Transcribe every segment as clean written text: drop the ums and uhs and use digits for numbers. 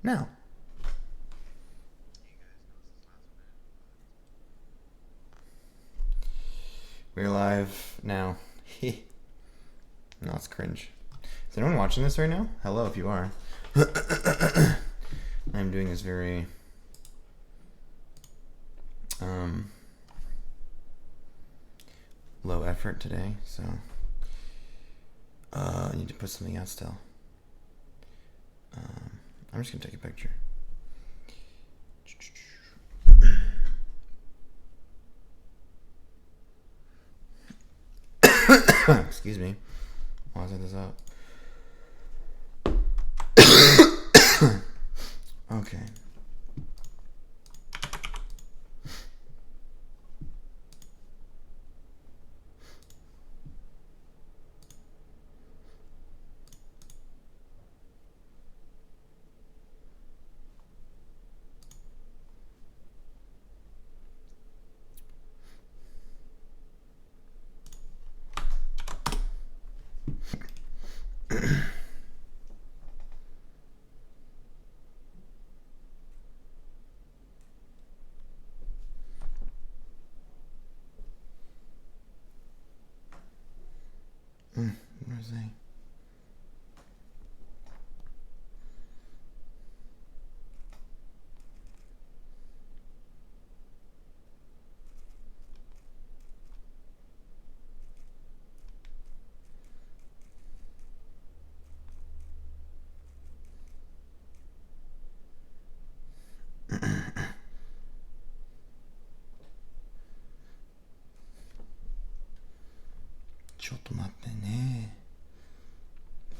Now. We're live now. No, it's cringe. Is anyone watching this right now? Hello, if you are. I'm doing this very low effort today, so I need to put something out still. I'm just gonna take a picture. Excuse me. I'll set this up. Okay. What was I?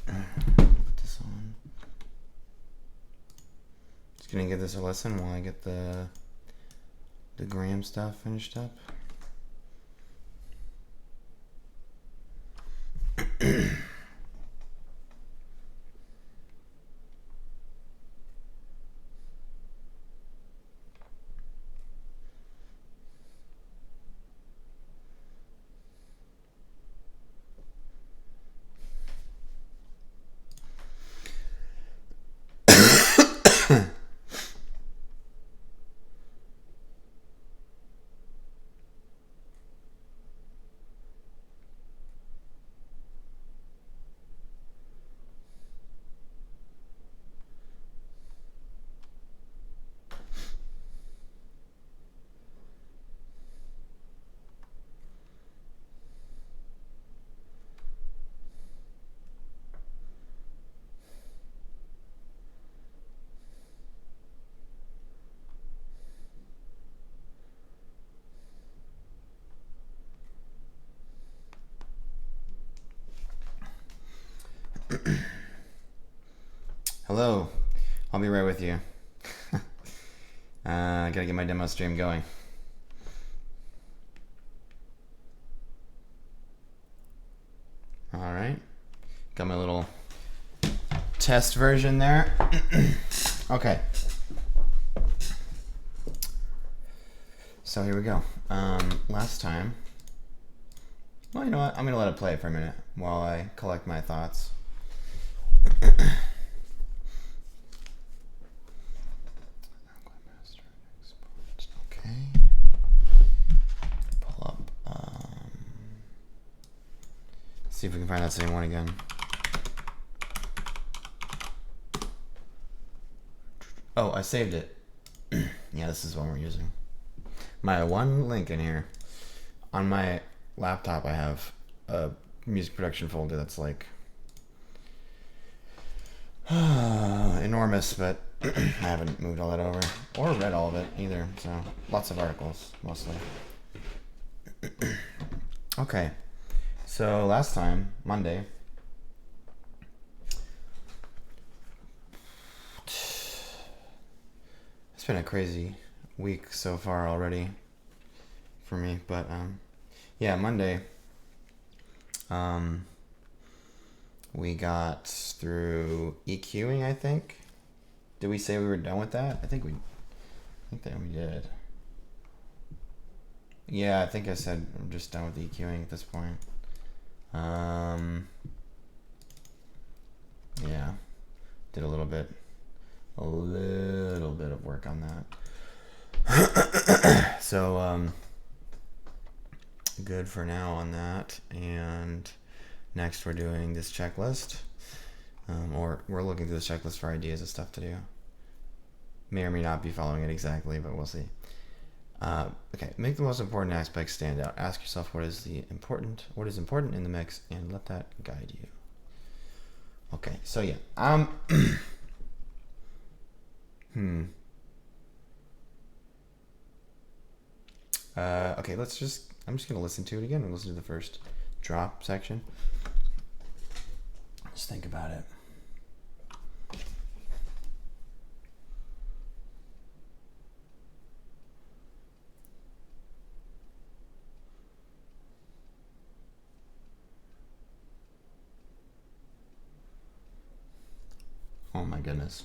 Put this on. Just gonna give this a listen while I get the gram stuff finished up. Hello, I'll be right with you. I gotta get my demo stream going. All right, got my little test version there. Okay, so here we go. Last time, well, you know what? I'm gonna let it play for a minute while I collect my thoughts. Okay. Pull up. See if we can find that same one again. Oh, I saved it. Yeah, this is what we're using. My one link in here. On my laptop, I have a music production folder that's like enormous, but I haven't moved all that over or read all of it either. So lots of articles, mostly. Okay, so last time, Monday, it's been a crazy week so far already for me, but yeah, Monday, we got through EQing, I think. Did we say we were done with that? I think that we did. Yeah, I think I said I'm just done with EQing at this point. Yeah, did a little bit a little bit of work on that. So, good for now on that. And next we're doing this checklist. Or we're looking through this checklist for ideas of stuff to do. May or may not be following it exactly, but we'll see. Okay, make the most important aspects stand out. Ask yourself what is important in the mix, and let that guide you. Okay, so yeah, okay, I'm just gonna listen to it again and listen to the first drop section. Just think about it. Oh my goodness.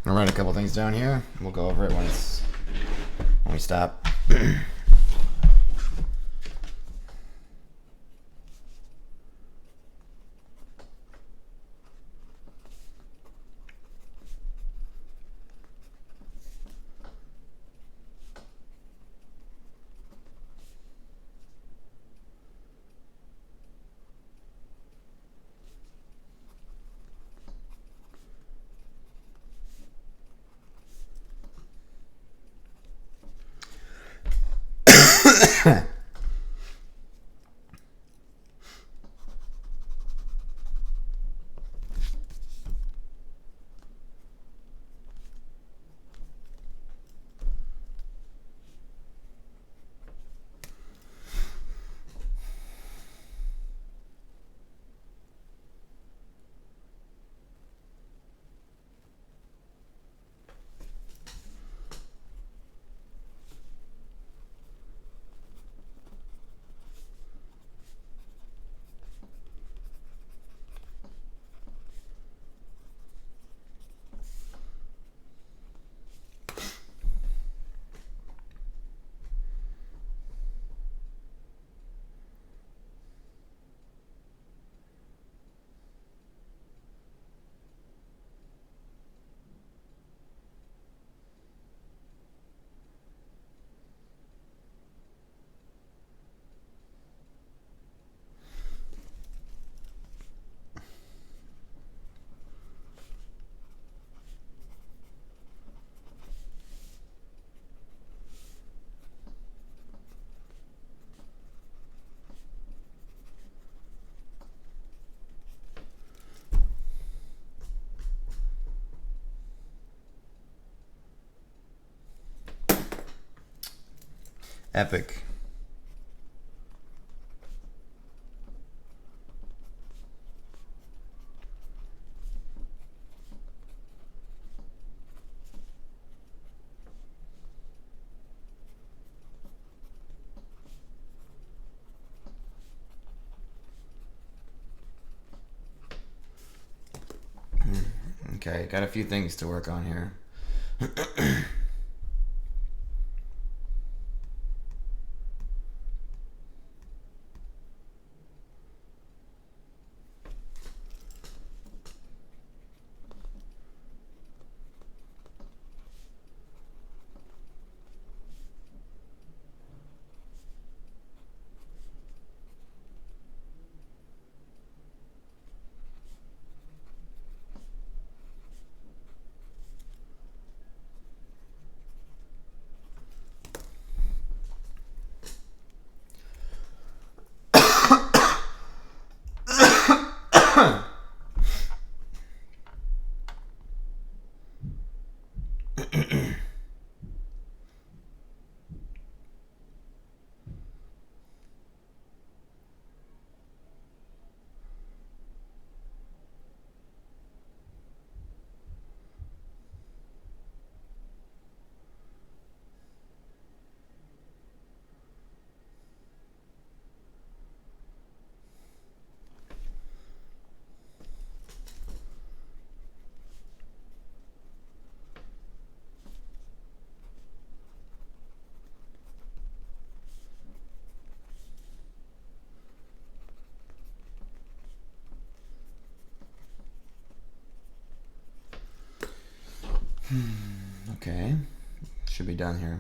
I'll write a couple things down here. We'll go over it when we stop. Epic. Okay, got a few things to work on here. Okay. Should be done here.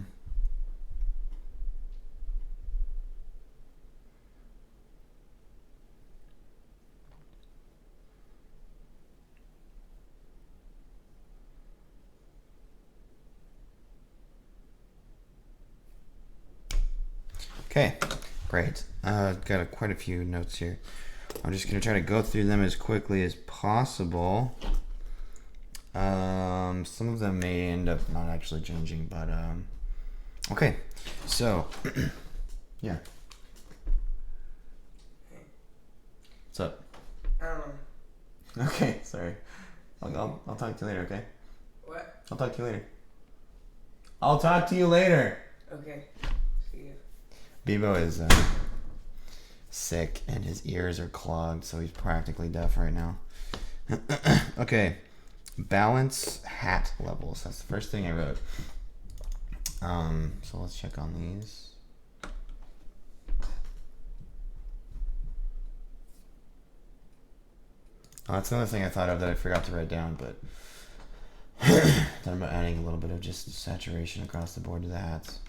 Okay, great. Got quite a few notes here. I'm just going to try to go through them as quickly as possible. Some of them may end up not actually changing, but okay. So, yeah. What's up? I don't know. Okay, sorry. I'll talk to you later, okay? What? I'll talk to you later. I'll talk to you later. Okay. See you. Bebo is sick and his ears are clogged, so he's practically deaf right now. Okay. Balance hat levels. That's the first thing I wrote. So let's check on these. Oh, that's another thing I thought of that I forgot to write down, but thought about adding a little bit of just saturation across the board to the hats.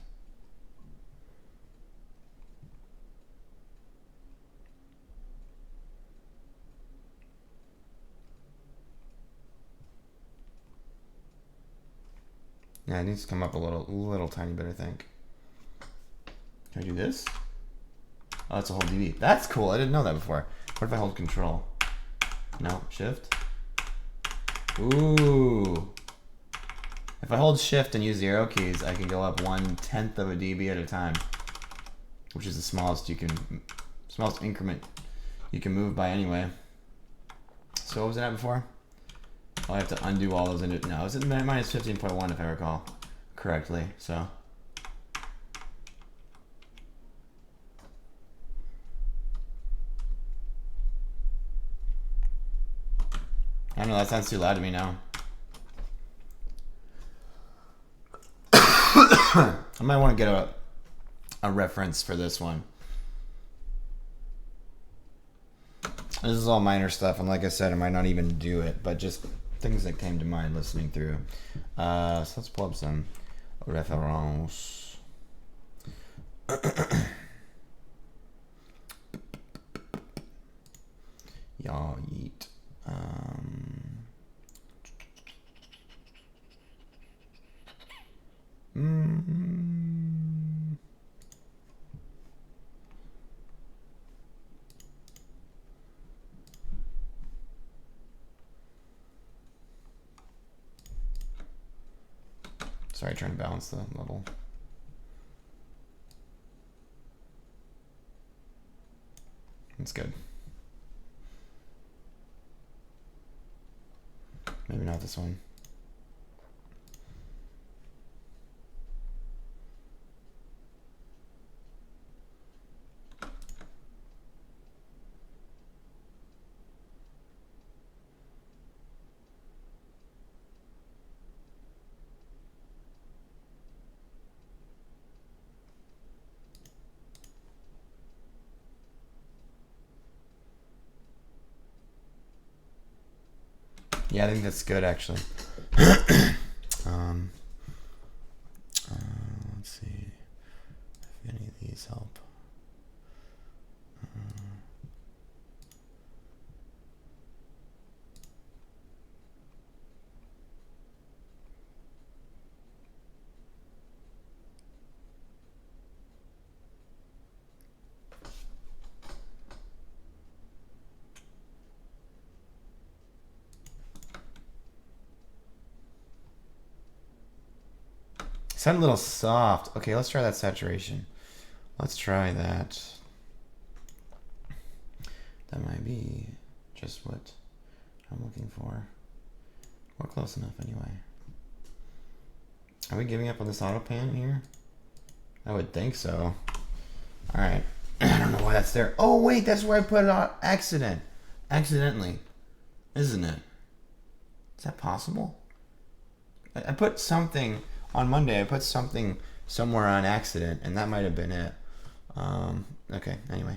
Yeah, it needs to come up a little tiny bit, I think. Can I do this? Oh, that's a whole DB. That's cool. I didn't know that before. What if I hold control? No, shift. Ooh. If I hold shift and use the arrow keys, I can go up 1/10 of a dB at a time, which is the smallest increment you can move by anyway. So what was it at before? Oh, I have to undo all those into. No, it was at minus 15.1 if I recall correctly. So. I don't know, that sounds too loud to me now. I might want to get a reference for this one. This is all minor stuff, and like I said, I might not even do it, but just things that came to mind listening through. So let's pull up some reference. Y'all eat. Sorry, trying to balance the level. That's good. Maybe not this one. Yeah, I think that's good actually. Let's see if any of these help. Sound a little soft. Okay, let's try that saturation. Let's try that. That might be just what I'm looking for. We're close enough anyway. Are we giving up on this auto pan here? I would think so. Alright. I don't know why that's there. Oh wait, that's where I put it on accidentally. Isn't it? Is that possible? I put something on Monday. I put something somewhere on accident, and that might have been it. Okay, anyway.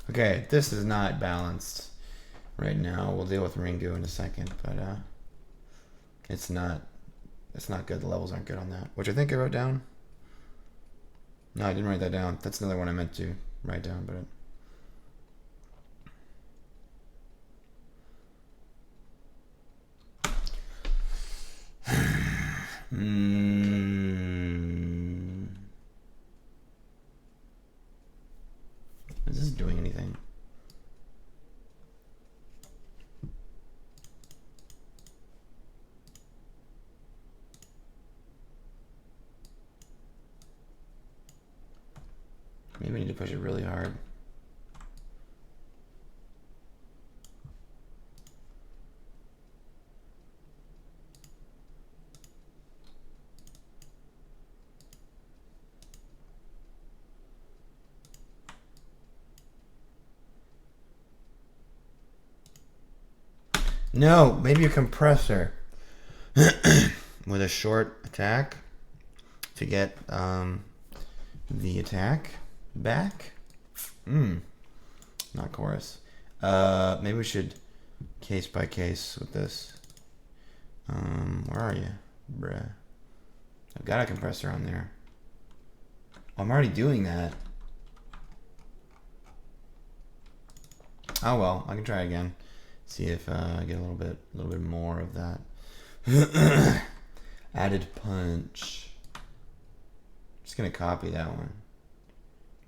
Okay, this is not balanced right now. We'll deal with Ringu in a second, but it's not good. The levels aren't good on that. Which I think I wrote down. No, I didn't write that down. That's another one I meant to write down, but is this doing anything? Maybe I need to push it really hard. No, maybe a compressor with a short attack to get the attack back. Not chorus. Maybe we should case by case with this. Where are you, bruh? I've got a compressor on there. Oh, I'm already doing that. Oh well, I can try again. See if I get a little bit more of that added punch. Just gonna copy that one,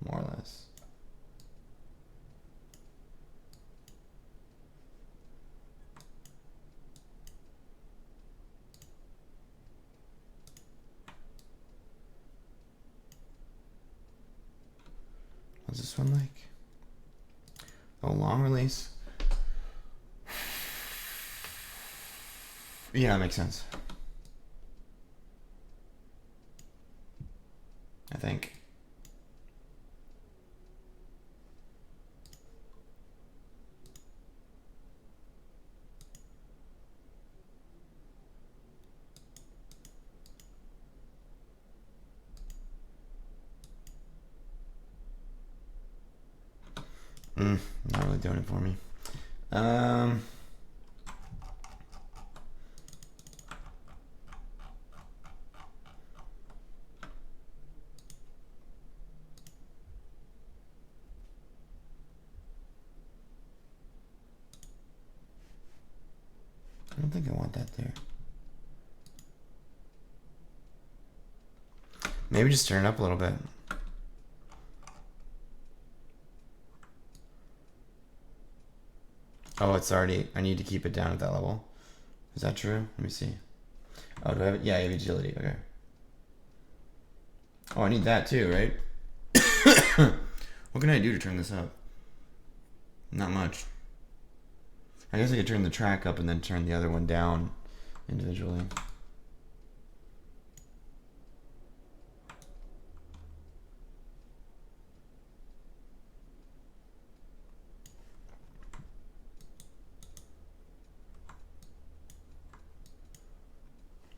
more or less. What's this one like? Oh, long release. Yeah, that makes sense. I think. Not really doing it for me. I don't think I want that there. Maybe just turn it up a little bit. Oh, it's already, I need to keep it down at that level. Is that true? Let me see. Oh, do I have it? Yeah, I have agility. Okay. Oh, I need that too, right? What can I do to turn this up? Not much. I guess I could turn the track up and then turn the other one down individually.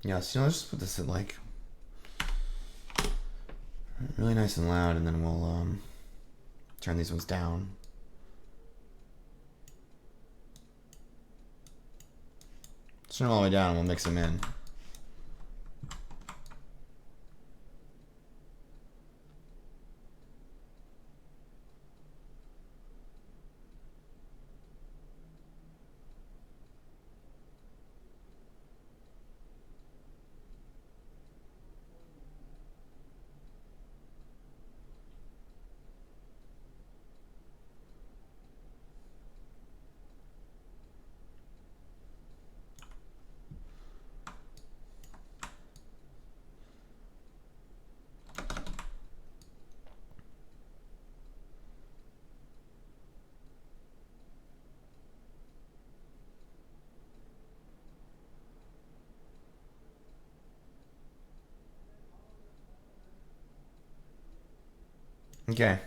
Yeah, so let's just put this at like really nice and loud, and then we'll turn these ones down. Let's turn them all the way down and we'll mix them in. Okay.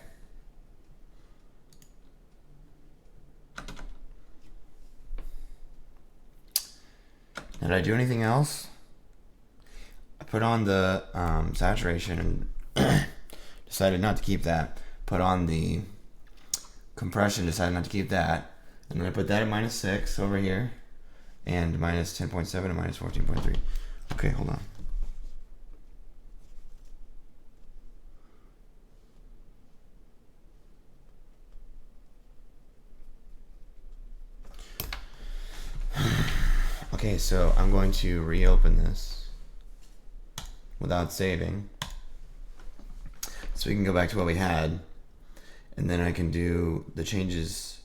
Did I do anything else? I put on the saturation and decided not to keep that. Put on the Compression, decided not to keep that. I'm going to put that at -6 over here. And -10.7 and -14.3. Okay, hold on. Okay, so I'm going to reopen this without saving. So we can go back to what we had. And then I can do the changes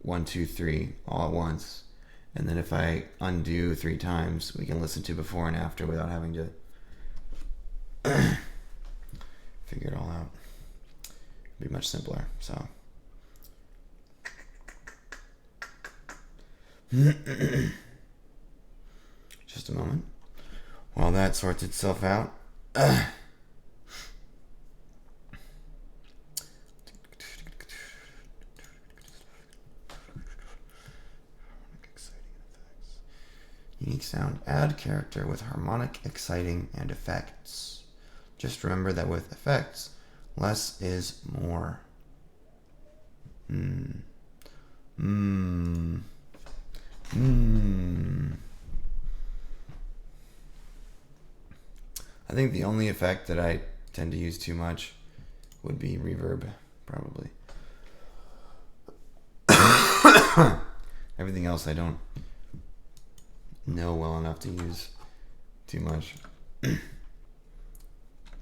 1, 2, 3 all at once. And then if I undo 3 times, we can listen to before and after without having to figure it all out. It'd be much simpler. So just a moment while that sorts itself out. Unique sound. Add character with harmonic, exciting, and effects. Just remember that with effects, less is more. I think the only effect that I tend to use too much would be reverb, probably. Everything else I don't know well enough to use too much.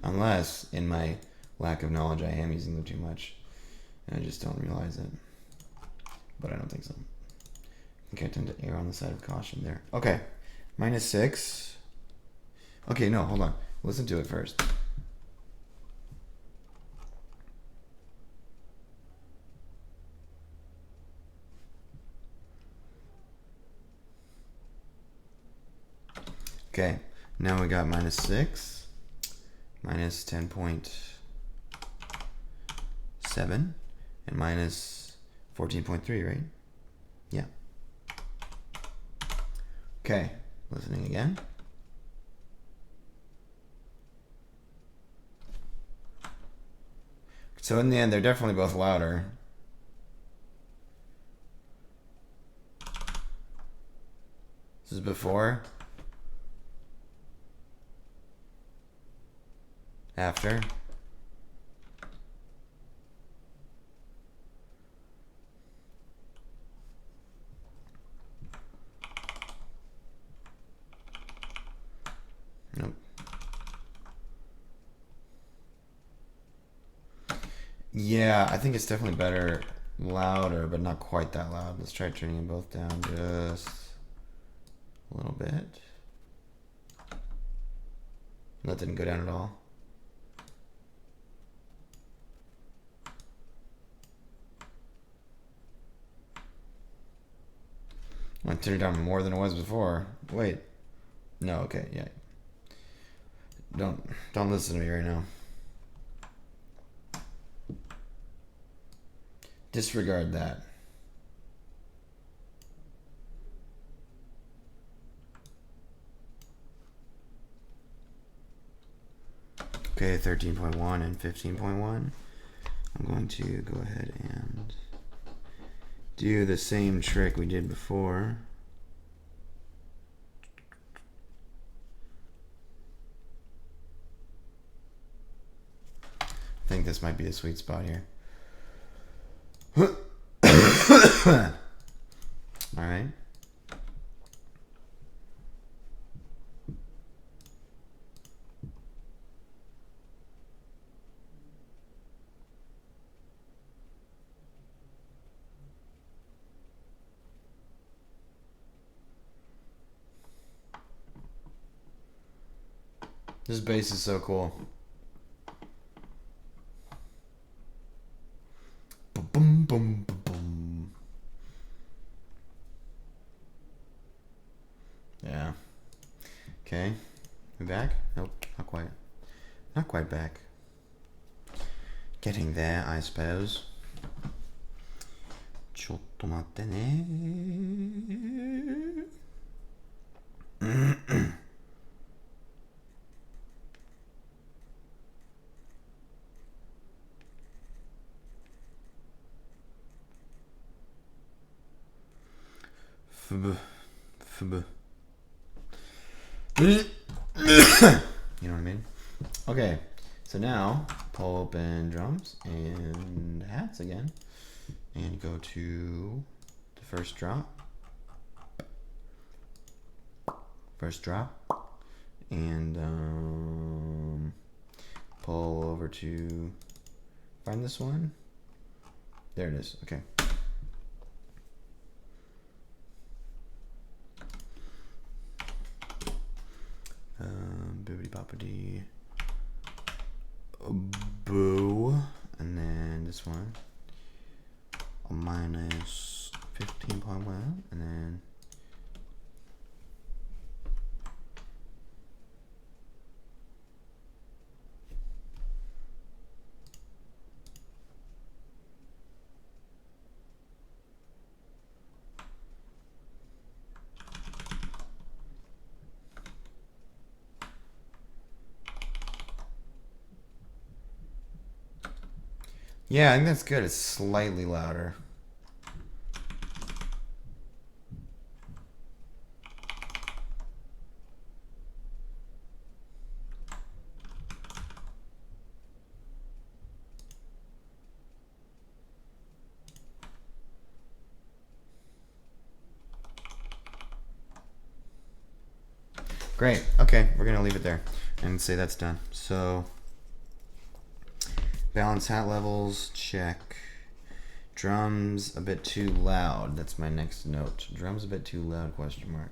Unless, in my lack of knowledge, I am using them too much. And I just don't realize it. But I don't think so. I think I tend to err on the side of caution there. Okay. -6. Okay, no, hold on. Listen to it first. Okay, now we got -6, -10.7, and -14.3, right? Yeah. Okay, listening again. So in the end, they're definitely both louder. This is before. After. Nope. Yeah, I think it's definitely better louder, but not quite that loud. Let's try turning them both down just a little bit. That didn't go down at all. I turned it down more than it was before. Wait. No, okay, yeah. Don't listen to me right now. Disregard that. Okay, 13.1 and 15.1. I'm going to go ahead and do the same trick we did before. I think this might be the sweet spot here. All right. This bass is so cool. Boom, boom, boom, boom. Yeah. Okay. We back? Nope, not quite. Not quite back. Getting there, I suppose. ちょっと待ってね。You know what I mean? Okay, so now pull open drums and hats again, and go to the first drop, and pull over to find this one. There it is. Okay. Bibbidi boppity boo, and then this one a minus 15.1, and then yeah, I think that's good. It's slightly louder. Great. Okay, we're gonna leave it there and say that's done. So balance hat levels, check. Drums a bit too loud. That's my next note. Drums a bit too loud, question mark.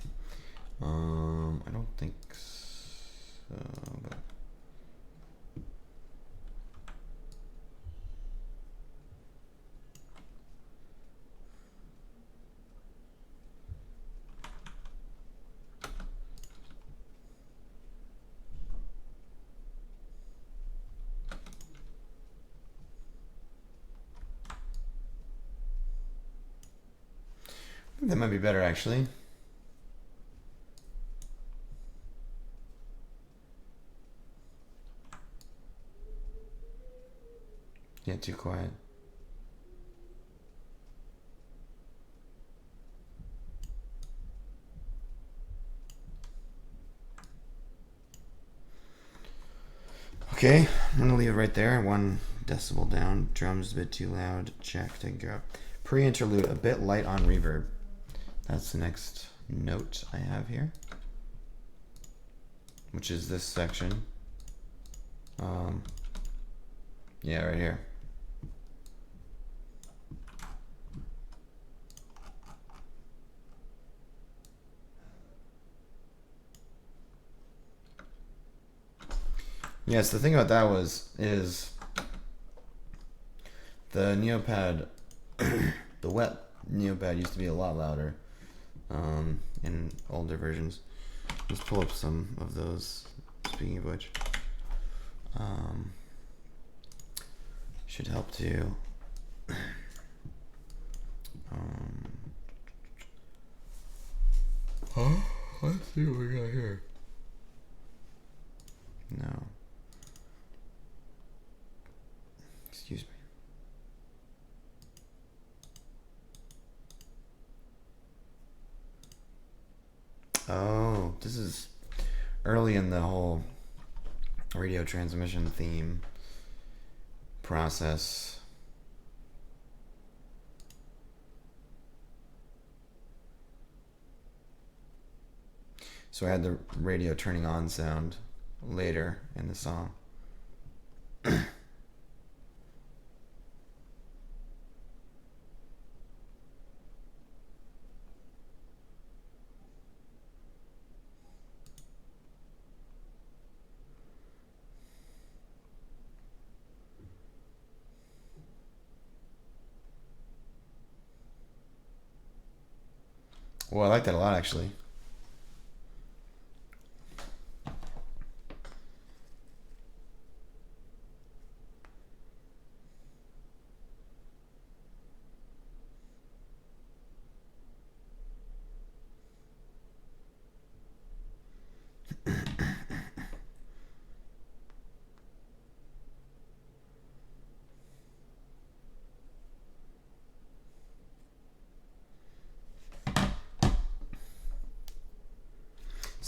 I don't think so, but I think that might be better actually. Yeah, too quiet. Okay, I'm gonna leave it right there. 1 decibel down. Drums a bit too loud. Check. Taken care of. Pre-interlude a bit light on reverb. That's the next note I have here, which is this section. Yeah, right here. Yes, the thing about that is the Neopad, the wet Neopad used to be a lot louder in older versions. Let's pull up some of those. Speaking of which, should help too. Let's see what we got here. No. Excuse me. Oh, this is early in the whole radio transmission theme process. So I had the radio turning on sound later in the song. Well, I like that a lot, actually.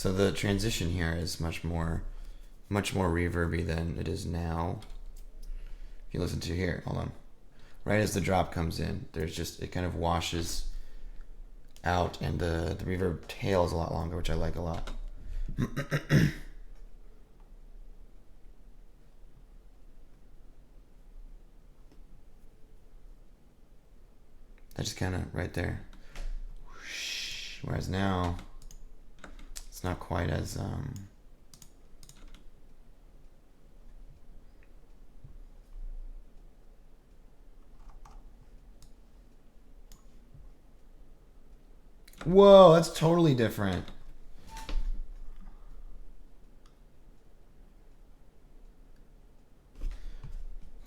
So the transition here is much more reverby than it is now. If you listen to here, hold on. Right as the drop comes in, there's just, it kind of washes out, and the reverb tail is a lot longer, which I like a lot. That's just kind of right there. Whereas now, it's not quite as whoa, that's totally different.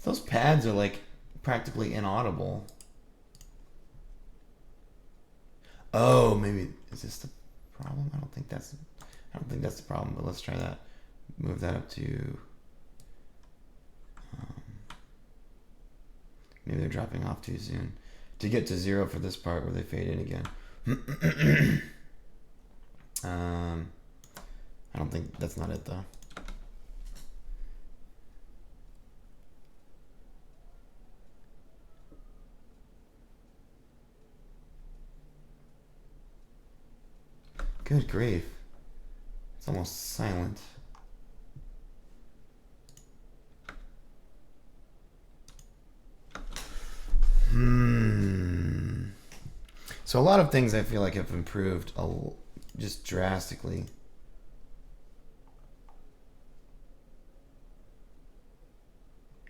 Those pads are like practically inaudible. Oh, maybe is this the problem? I don't think that's the problem, but let's try that. Move that up to maybe they're dropping off too soon. To get to 0 for this part where they fade in again. I don't think that's not it though. Good grief. It's almost silent. So a lot of things I feel like have improved just drastically.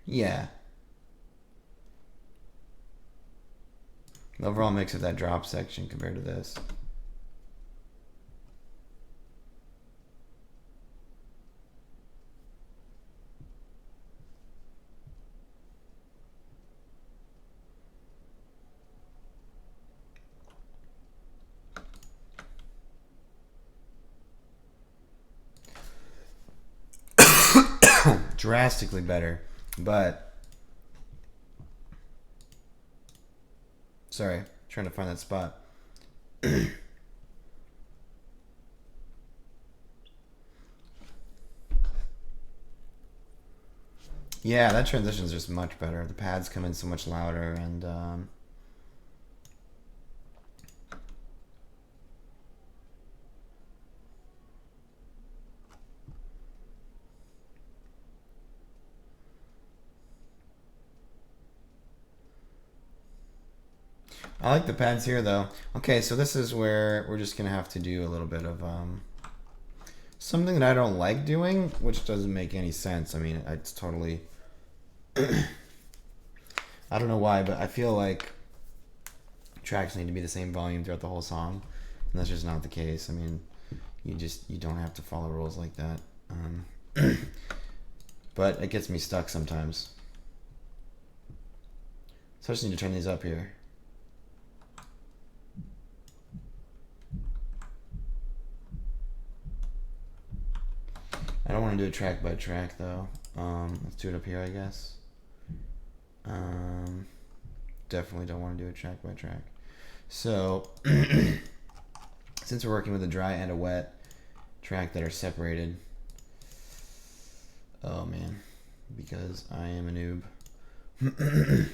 Yeah. The overall mix of that drop section compared to this. Drastically better, but sorry, trying to find that spot. Yeah, that transition is just much better. The pads come in so much louder, and I like the pads here though. Okay, so this is where we're just gonna have to do a little bit of something that I don't like doing, which doesn't make any sense. I mean, it's totally I don't know why, but I feel like tracks need to be the same volume throughout the whole song, and that's just not the case. I mean, you don't have to follow rules like that. But it gets me stuck sometimes. So I just need to turn these up here. I don't want to do it track by track though. Let's do it up here, I guess. Definitely don't want to do it track by track. So, since we're working with a dry and a wet track that are separated, oh man, because I am a noob.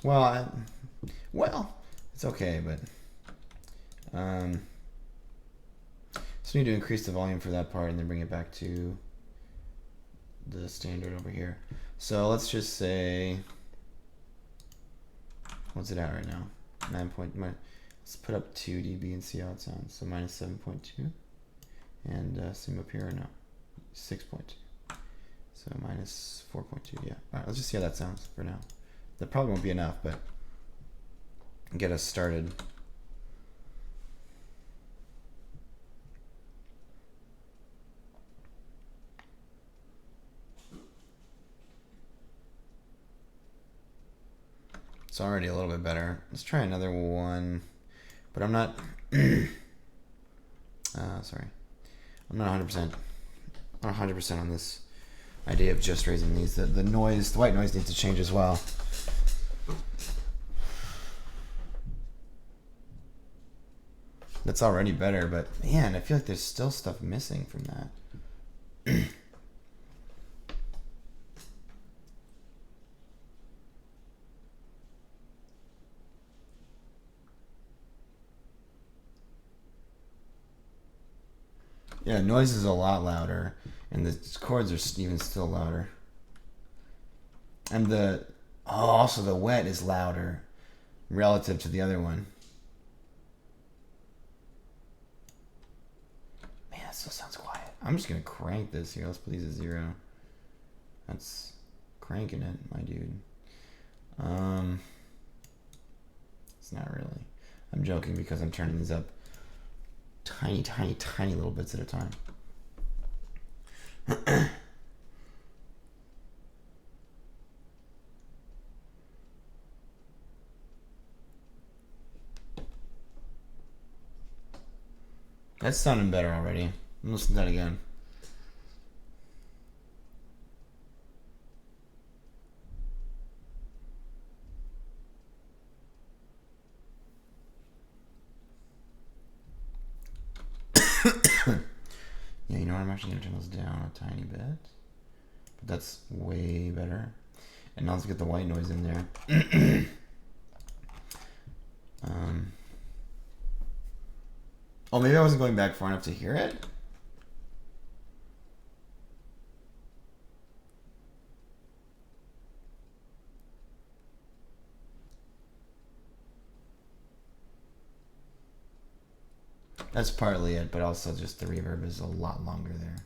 Well, it's okay, but so we need to increase the volume for that part and then bring it back to the standard over here. So let's just say, what's it at right now? 9 point. Let's put up 2 dB and see how it sounds. So minus 7.2, and same up here. No, 6.2. So minus 4.2. Yeah. All right. Let's just see how that sounds for now. That probably won't be enough, but get us started. It's already a little bit better. Let's try another one, but I'm not. Sorry, I'm not 100%. Not 100% on this idea of just raising these. The noise, the white noise needs to change as well. That's already better, but man, I feel like there's still stuff missing from that. Yeah, noise is a lot louder, and the chords are even still louder. And also the wet is louder relative to the other one. Man, it still sounds quiet. I'm just gonna crank this here. Let's put these at 0. That's cranking it, my dude. It's not really. I'm joking because I'm turning these up tiny, tiny, tiny little bits at a time. That's sounding better already. Listen to that again. Yeah, you know what? I'm actually going to turn those down a tiny bit. But that's way better. And now let's get the white noise in there. Oh, maybe I wasn't going back far enough to hear it? That's partly it, but also just the reverb is a lot longer there.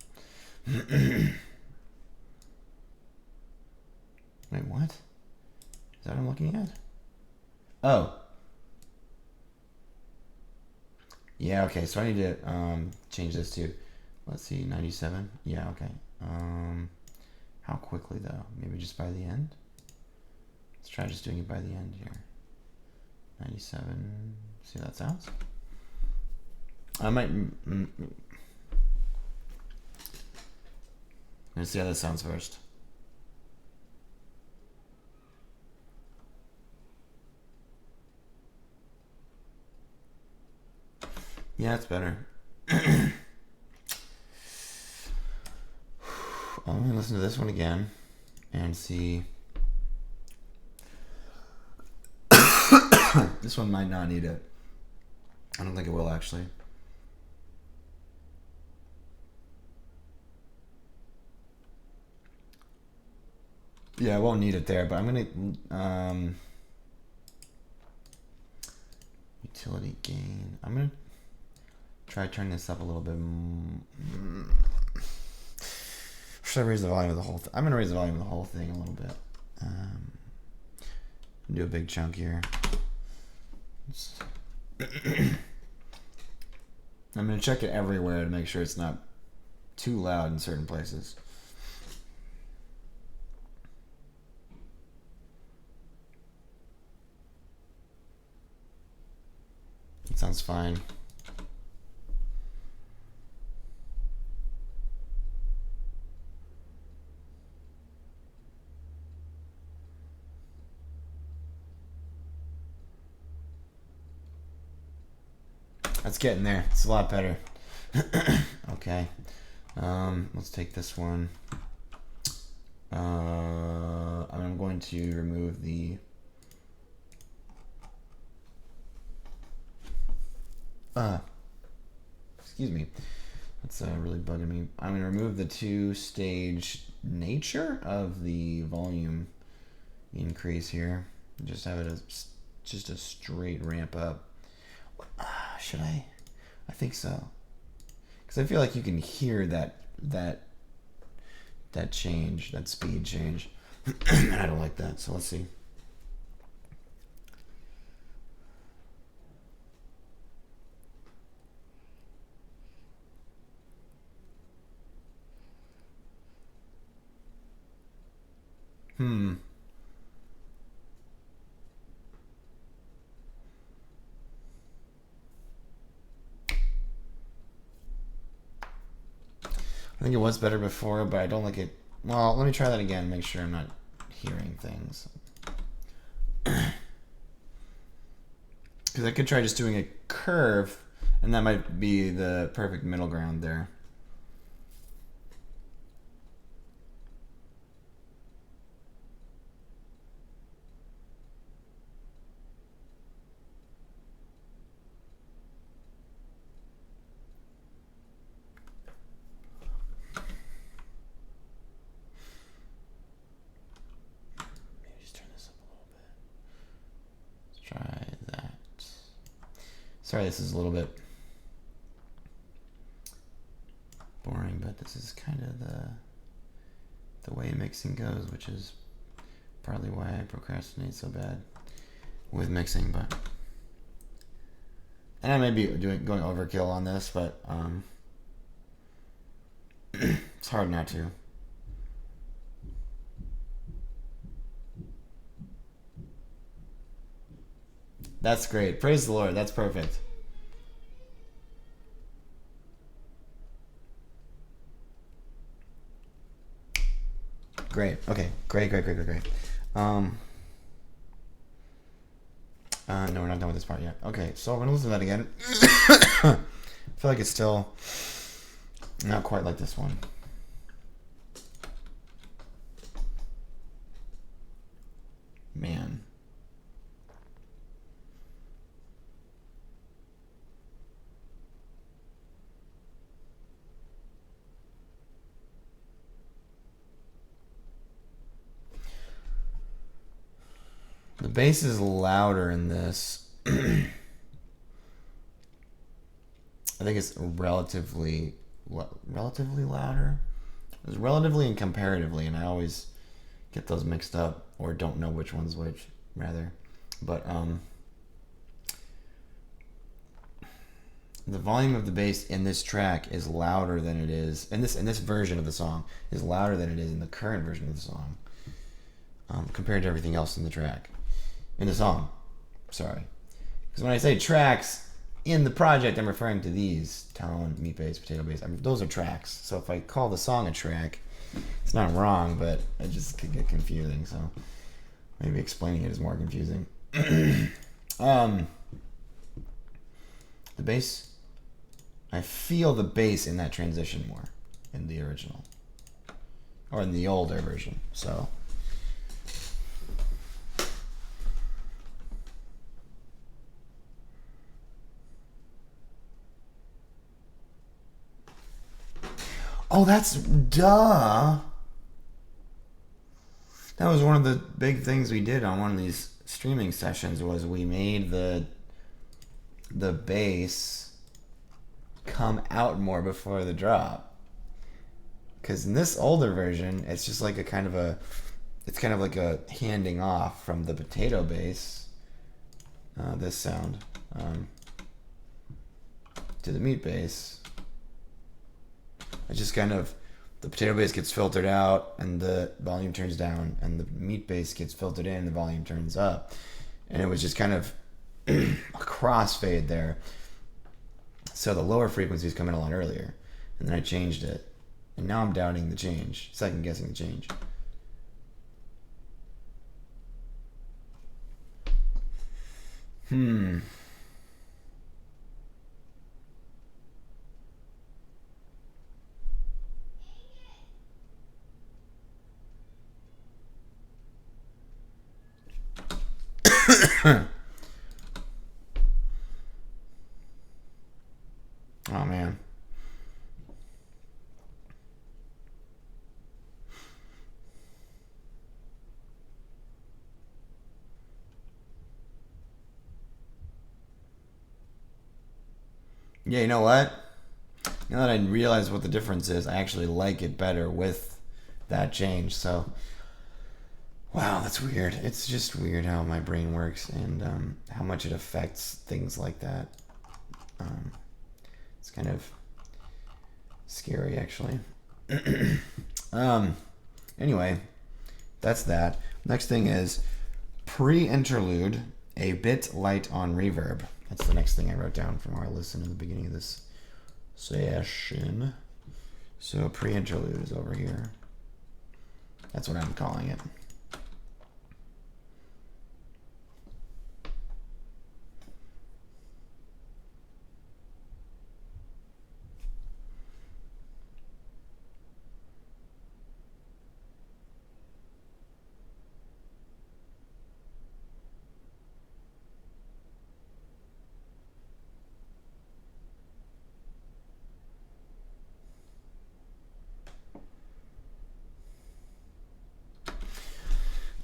Wait, what? Is that what I'm looking at? Oh. Yeah, okay, so I need to change this to, let's see, 97? Yeah, okay. How quickly, though? Maybe just by the end? Let's try just doing it by the end here. 97, see how that sounds? I might... Let's see how this sounds first. Yeah, it's better. I'm going to listen to this one again and see. This one might not need it. I don't think it will, actually. Yeah, I won't need it there, but I'm going to... utility gain. I'm going to try turning this up a little bit. Should I raise the volume of the whole thing? I'm going to raise the volume of the whole thing a little bit. Do a big chunk here. I'm going to check it everywhere to make sure it's not too loud in certain places. It sounds fine. That's getting there. It's a lot better. Okay. Let's take this one. I'm going to remove the... excuse me. That's really bugging me. I'm going to remove the 2-stage nature of the volume increase here. Just have it as just a straight ramp up. Should I? I think so. Because I feel like you can hear that change, that speed change. And I don't like that, so let's see. I think it was better before, but I don't like it. Well, let me try that again, make sure I'm not hearing things. Because I could try just doing a curve And that might be the perfect middle ground there. Maybe just turn this up a little bit. Let's try that. Sorry, this is a little bit boring, but this is kind of the way mixing goes, which is partly why I procrastinate so bad with mixing. But and I may be going overkill on this, but it's hard not to. That's great. Praise the Lord. That's perfect. Great. Okay. Great. No, we're not done with this part yet. Okay, so we're gonna listen to that again. I feel like it's still not quite like this one. Man. The bass is louder in this. I think it's relatively louder. It's relatively and comparatively, and I always get those mixed up, or don't know which one's which, rather. But the volume of the bass in this track is louder than it is in this version of the song is louder than it is in the current version of the song, compared to everything else in the track. In the song, sorry. Because when I say tracks in the project, I'm referring to these: tone, meat bass, potato bass. Those are tracks. So if I call the song a track, it's not wrong, but it just could get confusing. So maybe explaining it is more confusing. The bass, I feel the bass in that transition more in the original, or in the older version. So. Oh, that's duh. That was one of the big things we did on one of these streaming sessions, was we made the bass come out more before the drop. Because in this older version, it's just like it's kind of like a handing off from the potato bass, this sound, to the meat bass. It's just kind of, the potato bass gets filtered out and the volume turns down, and the meat bass gets filtered in and the volume turns up. And it was just kind of a crossfade there. So the lower frequencies come in a lot earlier. And then I changed it. And now I'm doubting the change, second guessing the change. Oh man. Yeah, you know what? Now that I realize what the difference is, I actually like it better with that change. So, wow, that's weird. It's just weird how my brain works, and how much it affects things like that. It's kind of scary, actually. Anyway, that's that. Next thing is pre-interlude, a bit light on reverb. That's the next thing I wrote down from our listen in the beginning of this session. So pre-interlude is over here. That's what I'm calling it.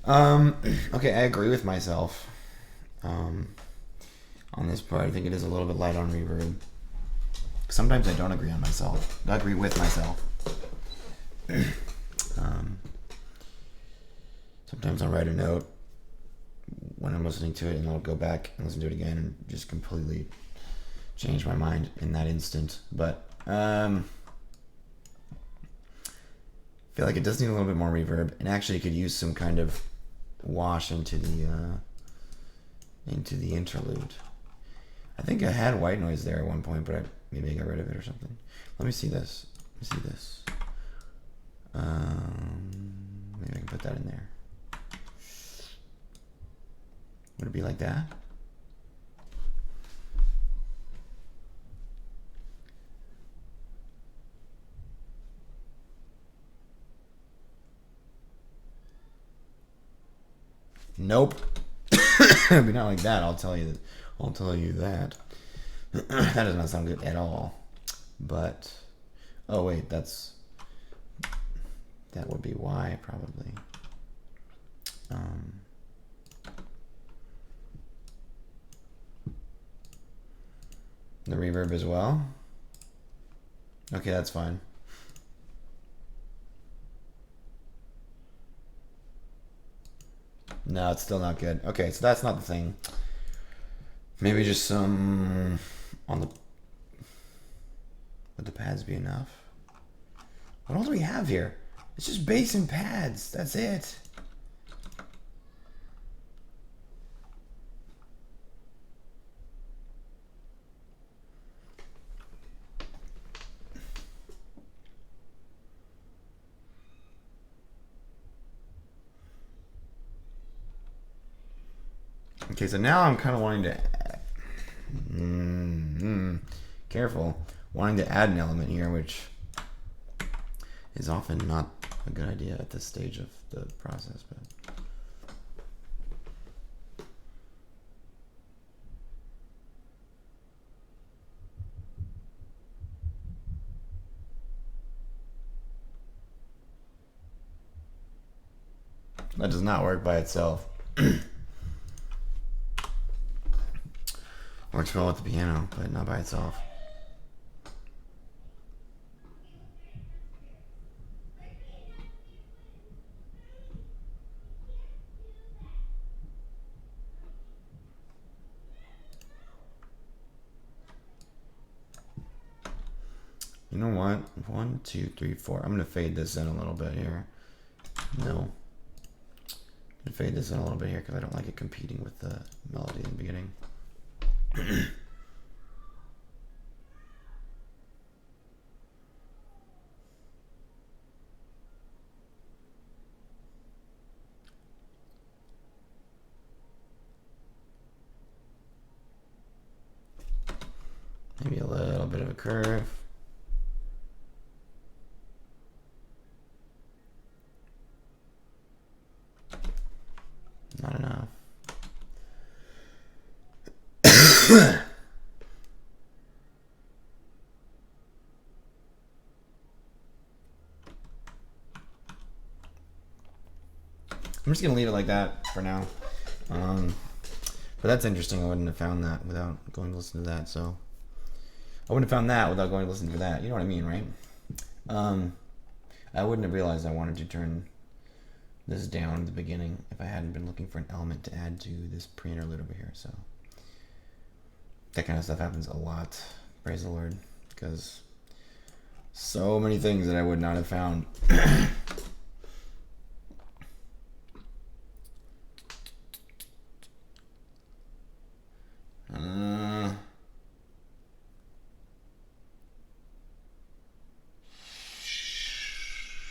Um, okay, I agree with myself. Um, on this part, I think it is a little bit light on reverb. Sometimes I don't agree on myself. I agree with myself. um, Sometimes I'll write a note when I'm listening to it, and I'll go back and listen to it again and just completely change my mind in that instant. But I feel like it does need a little bit more reverb, and actually could use some kind of wash into the interlude. I think I had white noise there at one point, but maybe I got rid of it or something. Let me see this. Maybe I can put that in there. Would it be like that? Nope. It'd be not like that. I'll tell you that. That does not sound good at all. But oh wait, that would be why probably. The reverb as well. Okay, that's fine. No, it's still not good. Okay, so that's not the thing. Maybe just some on the. Would the pads be enough? What else do we have here? It's just bass and pads. That's it. Okay, so now I'm kind of wanting to. Careful. Wanting to add an element here, which is often not a good idea at this stage of the process, but. That does not work by itself. Works well with the piano, but not by itself. You know what? 1, 2, 3, 4. I'm gonna fade this in a little bit here. No. I'm gonna fade this in a little bit here because I don't like it competing with the melody in the beginning. Maybe a little bit of a curve. Not enough. I'm just gonna leave it like that for now. But that's interesting. I wouldn't have found that without going to listen to that. So I wouldn't have found that without going to listen to that. You know what I mean, right? I wouldn't have realized I wanted to turn this down at the beginning if I hadn't been looking for an element to add to this pre-interlude over here. So that kind of stuff happens a lot. Praise the Lord, because so many things that I would not have found.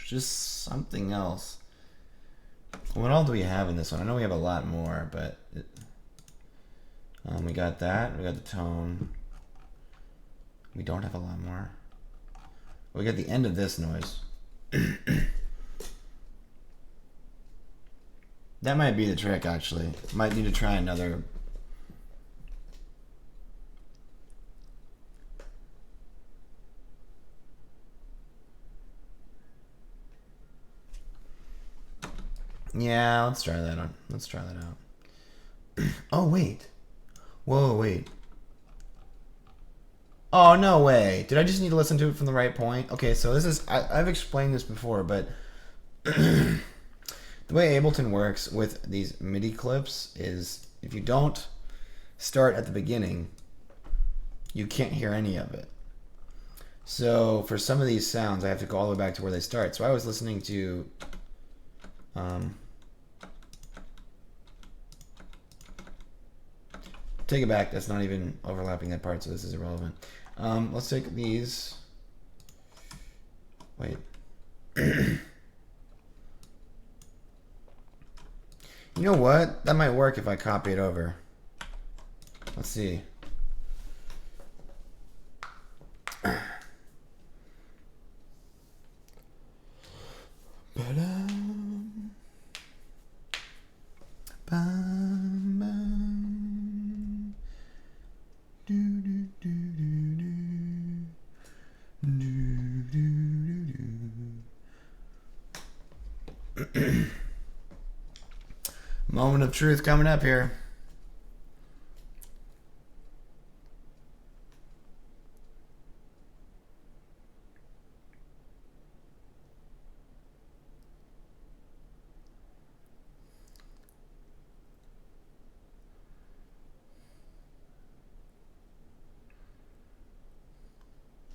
Just something else. What all do we have in this one? I know we have a lot more, but we got that. We got the tone. We don't have a lot more. We got the end of this noise. That might be the trick, actually. Might need to try another. Yeah, let's try that on. Let's try that out. Oh wait. Whoa, wait. Oh no way. Did I just need to listen to it from the right point? Okay, so this is I've explained this before, but the way Ableton works with these MIDI clips is if you don't start at the beginning, you can't hear any of it. So for some of these sounds, I have to go all the way back to where they start. So I was listening to take it back, that's not even overlapping that part, so this is irrelevant. Let's take these. Wait. You know what? That might work if I copy it over. Let's see. Moment of truth coming up here.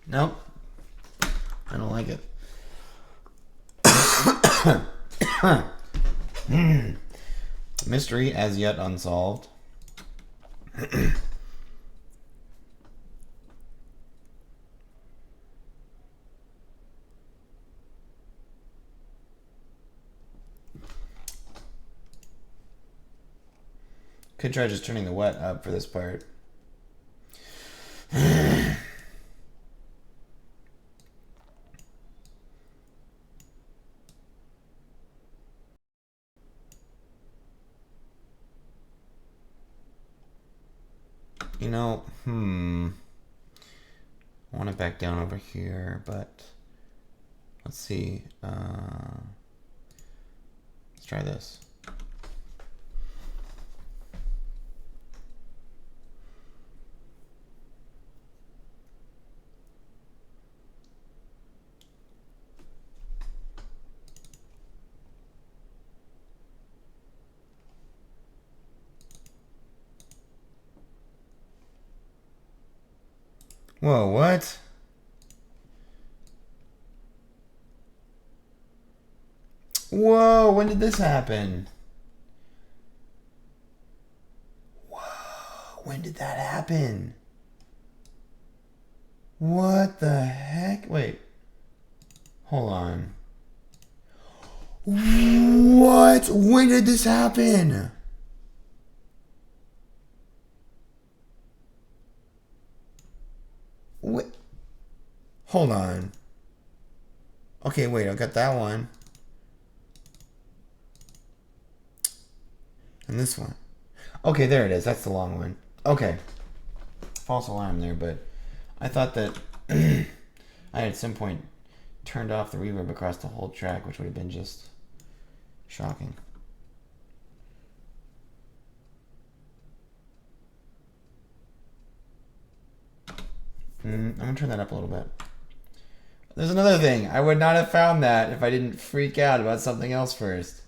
Nope. I don't like it. Mystery as yet unsolved. Could try just turning the wet up for this part. You know, I want it back down over here, but let's see. Let's try this. Whoa, what? Whoa, when did this happen? Whoa, when did that happen? What the heck? Wait. Hold on. What? When did this happen? Wait. Hold on. Okay, wait, I got that one. And this one. Okay, there it is. That's the long one. Okay. False alarm there, but I thought that I had at some point turned off the reverb across the whole track, which would have been just shocking. I'm gonna turn that up a little bit. There's another thing. I would not have found that if I didn't freak out about something else first.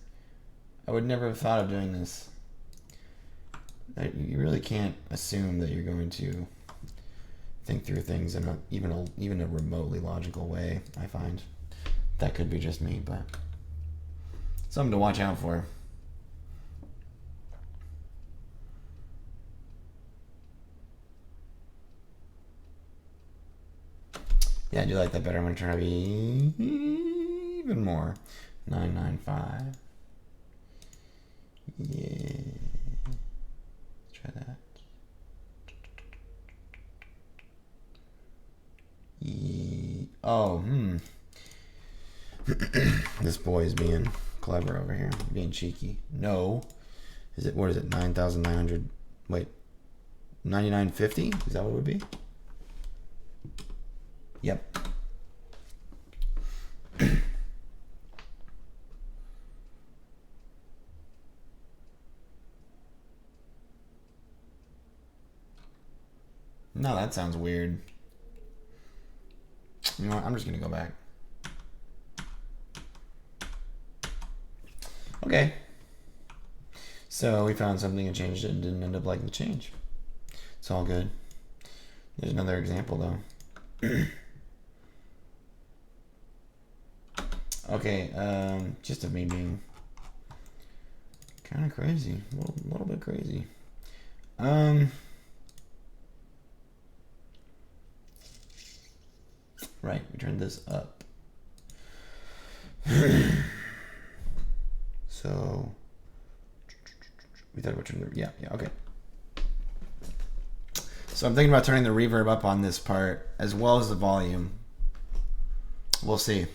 I would never have thought of doing this. You really can't assume that you're going to think through things in even a remotely logical way. I find that could be just me, but something to watch out for. Yeah, I do like that better. I'm gonna turn up even more. 995. Yeah. Let's try that. Oh, This boy is being clever over here, being cheeky. No. Is it, what is it, 9,900? Wait, 9950? Is that what it would be? Yep. Now that sounds weird. You know what? I'm just gonna go back. Okay. So we found something and changed it and didn't end up liking the change. It's all good. There's another example though. Okay, just of me being kind of crazy, a little bit crazy. Right, we turned this up. So we thought about turning the, yeah, okay. So I'm thinking about turning the reverb up on this part as well as the volume. We'll see. I'm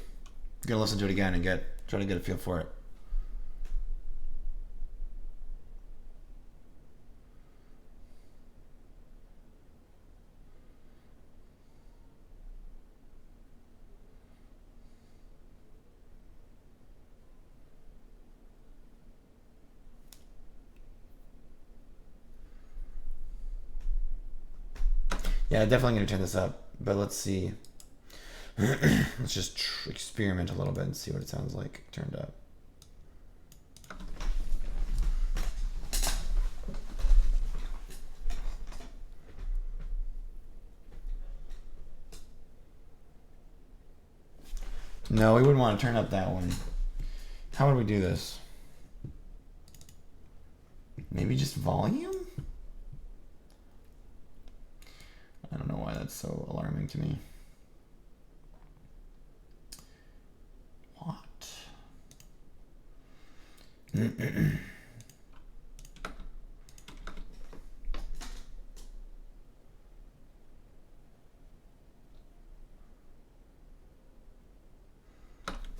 gonna listen to it again and try to get a feel for it. Yeah, definitely gonna turn this up, but let's see. Let's just experiment a little bit and see what it sounds like turned up. No, we wouldn't want to turn up that one. How would we do this? Maybe just volume? I don't know why that's so alarming to me. What?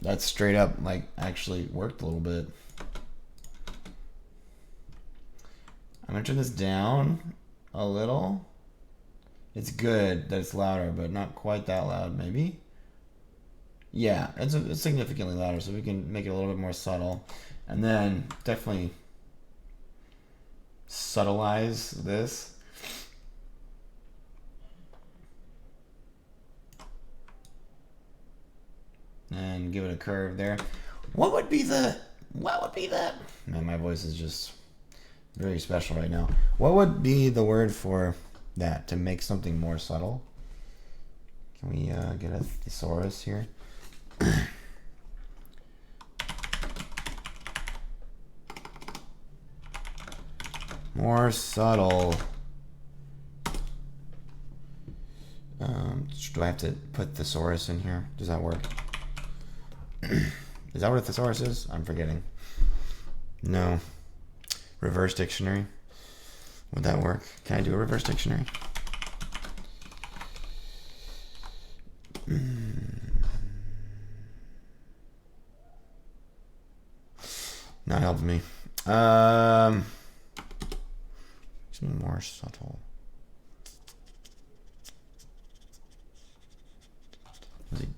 That straight up like actually worked a little bit. I'm gonna turn this down a little. It's good that it's louder, but not quite that loud, maybe? Yeah, it's significantly louder, so we can make it a little bit more subtle. And then definitely subtleize this. And give it a curve there. What would be the... Man, my voice is just very special right now. What would be the word for that to make something more subtle? Can we get a thesaurus here? More subtle. Do I have to put thesaurus in here? Does that work? Is that what a thesaurus is? I'm forgetting. No. Reverse dictionary. Would that work? Can I do a reverse dictionary? Not helping me. Something more subtle.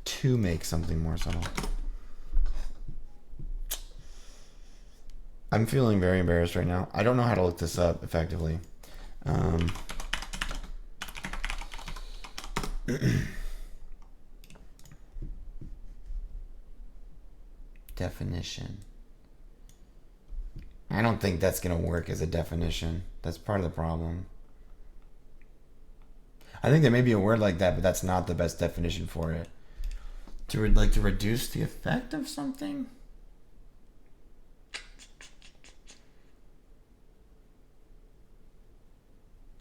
To make something more subtle. I'm feeling very embarrassed right now. I don't know how to look this up effectively. Definition. I don't think that's going to work as a definition. That's part of the problem. I think there may be a word like that, but that's not the best definition for it. To reduce the effect of something?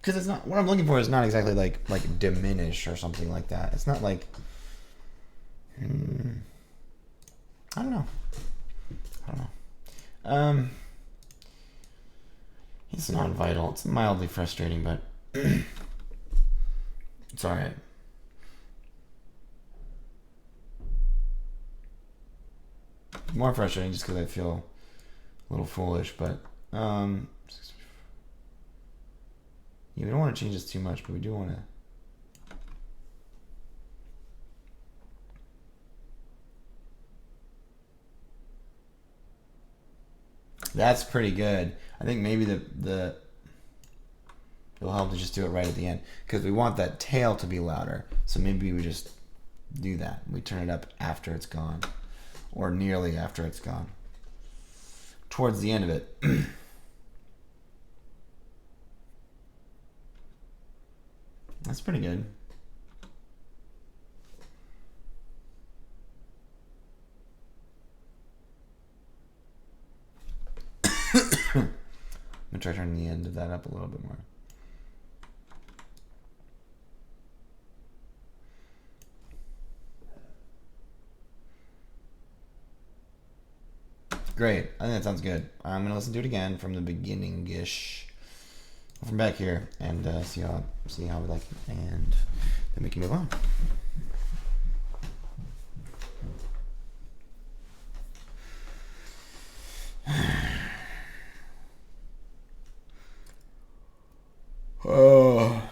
Because it's not, what I'm looking for is not exactly like diminish or something like that. It's not like, I don't know. It's not vital. It's mildly frustrating, but it's alright. More frustrating just because I feel a little foolish, but yeah, we don't want to change this too much, but we do want to. That's pretty good. I think maybe the it'll help to just do it right at the end because we want that tail to be louder. So maybe we just do that. We turn it up after it's gone, or nearly after it's gone, towards the end of it. That's pretty good. I'm gonna try turning the end of that up a little bit more. Great. I think that sounds good. I'm gonna listen to it again from the beginning-ish, from back here, and see how we like it, and then we can move on. Oh.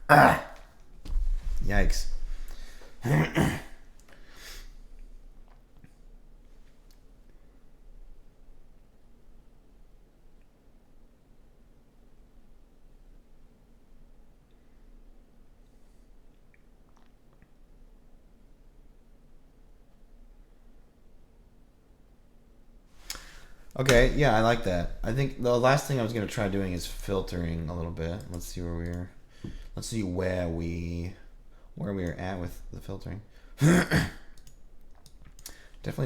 Ah. Yikes. Okay, yeah, I like that. I think the last thing I was gonna try doing is filtering a little bit. Let's see where we're. Let's see where we are at with the filtering. Definitely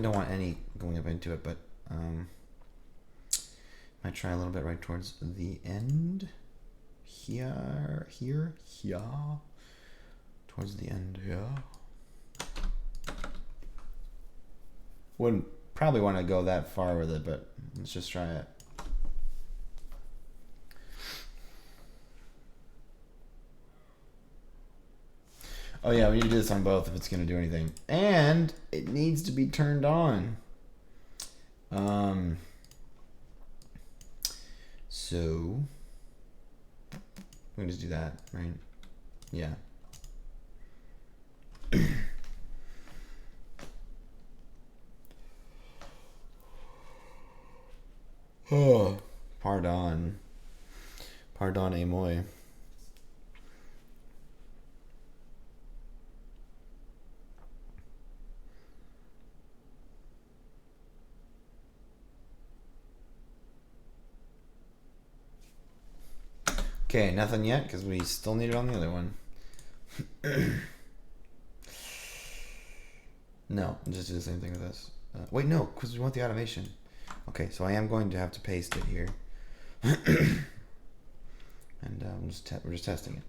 don't want any going up into it, but might try a little bit right towards the end. Here. Towards the end, yeah. Wouldn't probably want to go that far with it, but let's just try it. Oh yeah, we need to do this on both if it's going to do anything. And it needs to be turned on. So we can just do that, right? Yeah. Oh, pardon moi. Okay, nothing yet because we still need it on the other one. No, just do the same thing with this. Wait, no, because we want the automation. Okay, so I am going to have to paste it here. And we're just testing it.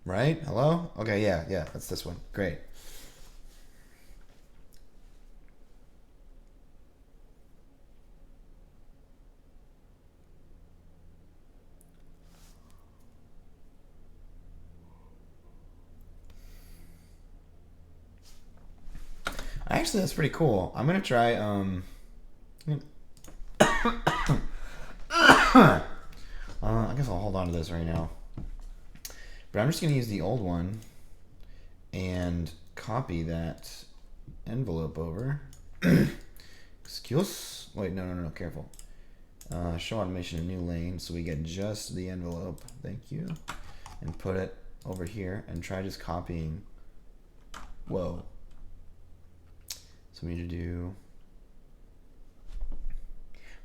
Right? Hello? Okay, yeah, that's this one. Great. Actually, that's pretty cool. I'm gonna try. I guess I'll hold on to this right now. But I'm just gonna use the old one and copy that envelope over. Excuse. Wait, no. Careful. Show automation in new lane, so we get just the envelope. Thank you. And put it over here and try just copying. Whoa. So we need to do.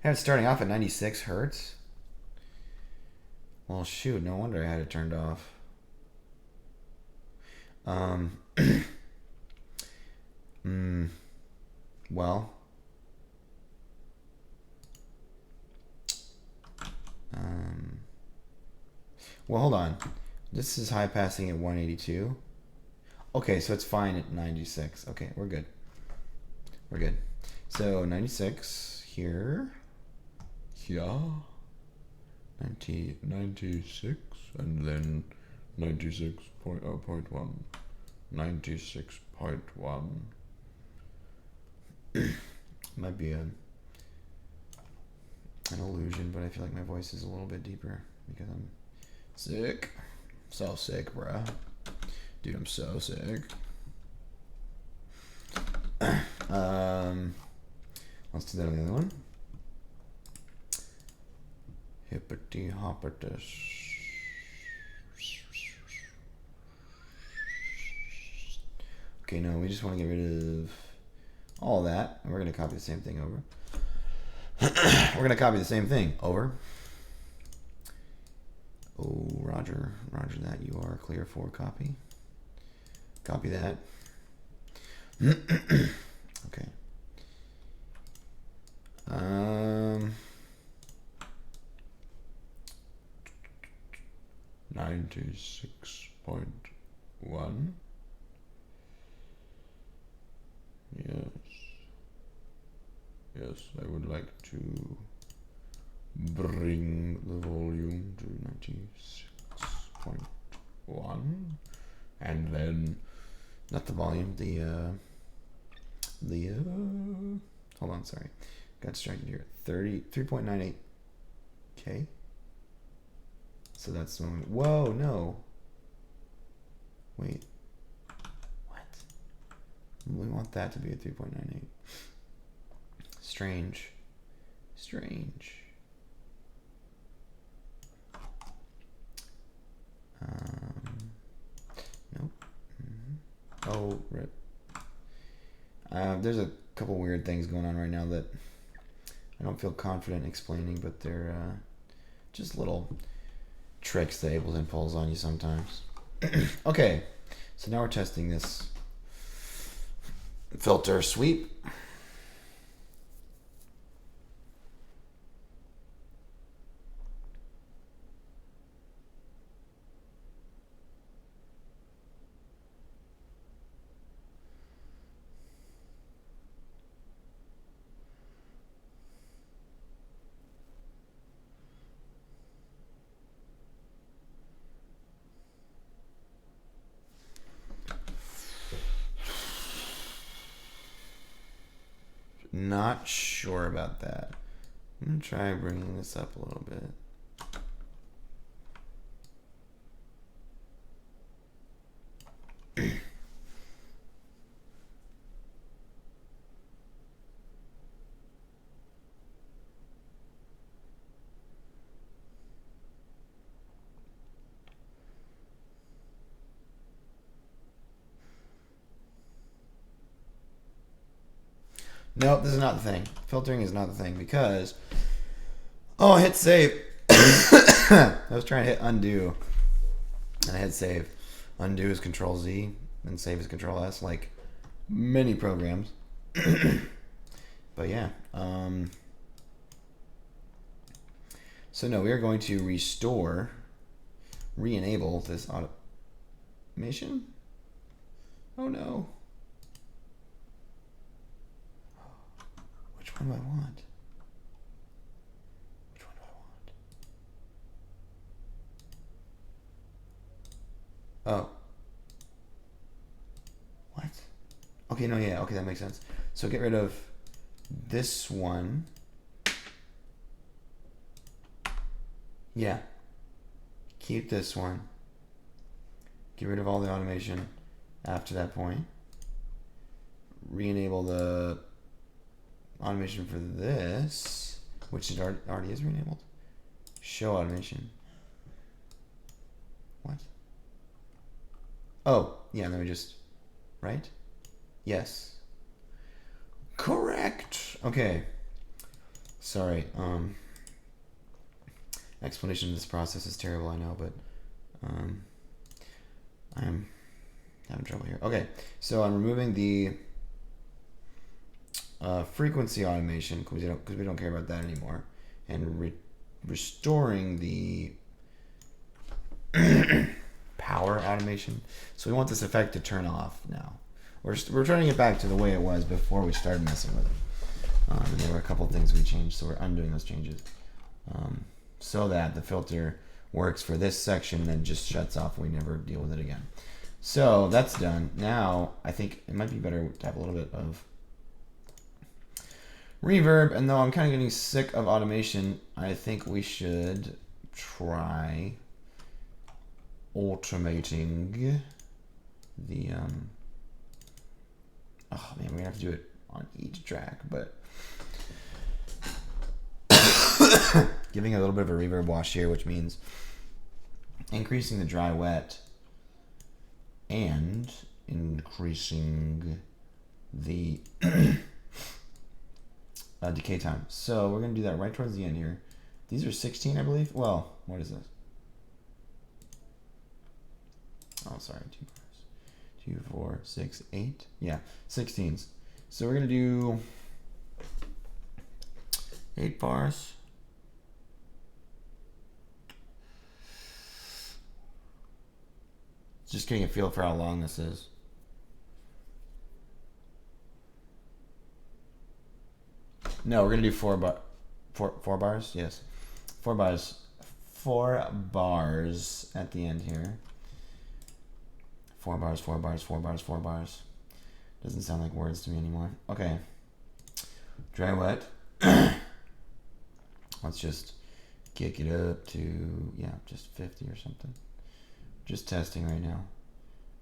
I have it starting off at 96 hertz. Well, shoot, no wonder I had it turned off. Well. Well, hold on. This is high passing at 182. Okay, so it's fine at 96. Okay, we're good. We're good. So 96 here. Yeah. 96 and then 96.1. 96.1. Might be a an illusion, but I feel like my voice is a little bit deeper because I'm sick. So sick, bruh. Dude, I'm so sick. Let's do that on the other one. Hippity hoppitus. Okay, no, we just want to get rid of all that, and we're going to copy the same thing over. We're going to copy the same thing over. Oh, Roger that. You are clear for copy. Copy that. Okay. 96.1. Yes, I would like to bring the volume to 96.1, and then not the volume, hold on, sorry, got distracted here. 3.98K. So that's the one. Whoa, no. Wait. What? We want that to be a 3.98. Strange. Nope. Oh, rip. There's a couple weird things going on right now that I don't feel confident explaining, but they're just little tricks that Ableton pulls on you sometimes. Okay, so now we're testing this filter sweep. Not sure about that. I'm gonna try bringing this up a little bit. Nope, this is not the thing. Filtering is not the thing because... Oh, I hit save. I was trying to hit undo. And I hit save. Undo is Control Z and save is Control S, like many programs. But yeah. So no, we are going to restore, re-enable this automation. Oh no. Which one do I want? Which one do I want? Oh. What? Okay, no, yeah, okay, that makes sense. So get rid of this one. Yeah. Keep this one. Get rid of all the automation after that point. Re-enable the automation for this, which it already is re-enabled. Show automation. What? Oh, yeah, let me just, right? Yes. Correct. Okay. Sorry. Explanation of this process is terrible, I know, but I'm having trouble here. Okay, so I'm removing the frequency automation because we don't care about that anymore, and restoring the power automation. So we want this effect to turn off now. We're turning it back to the way it was before we started messing with it. And there were a couple of things we changed, so we're undoing those changes so that the filter works for this section and then just shuts off and we never deal with it again. So that's done. Now I think it might be better to have a little bit of reverb. And though I'm kind of getting sick of automation, I think we should try automating the oh man, we have to do it on each track, but giving a little bit of a reverb wash here, which means increasing the dry wet and increasing the decay time. So we're going to do that right towards the end here. These are 16, I believe. Well, what is this? Oh, sorry, 2 bars. 2, 4, 6, 8. Yeah, 16s. So we're going to do 8 bars. Just getting a feel for how long this is. No, we're gonna do 4 bars. Yes, 4 bars. 4 bars at the end here. 4 bars. 4 bars. 4 bars. 4 bars. Doesn't sound like words to me anymore. Okay. Dry wet. Let's just kick it up to just 50 or something. Just testing right now,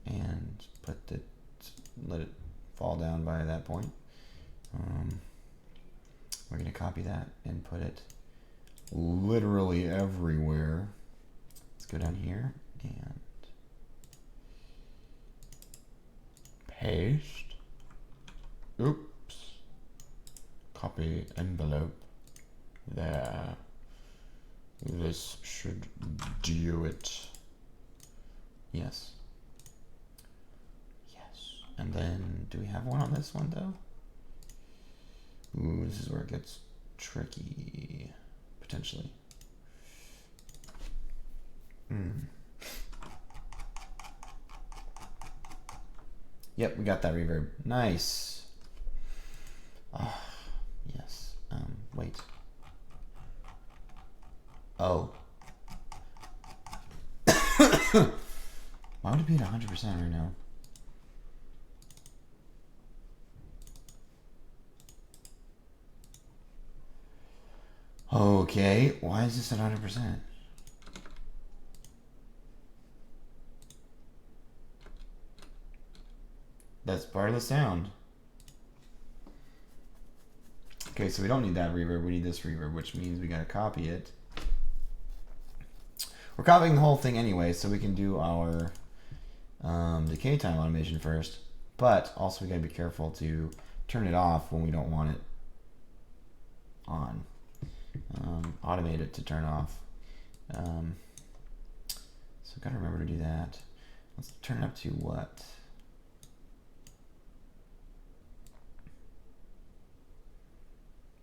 and let it fall down by that point. We're gonna copy that and put it literally everywhere. Let's go down here and paste. Oops. Copy envelope. There. This should do it. Yes. Yes. And then, do we have one on this one, though? Ooh, this is where it gets tricky. Potentially. Yep, we got that reverb. Nice. Oh, yes. Wait. Oh. Why would it be at 100% right now? Okay, why is this at 100%? That's part of the sound. Okay, so we don't need that reverb, we need this reverb, which means we gotta copy it. We're copying the whole thing anyway, so we can do our decay time automation first, but also we gotta be careful to turn it off when we don't want it on. Automate it to turn off. So gotta remember to do that. Let's turn it up to what?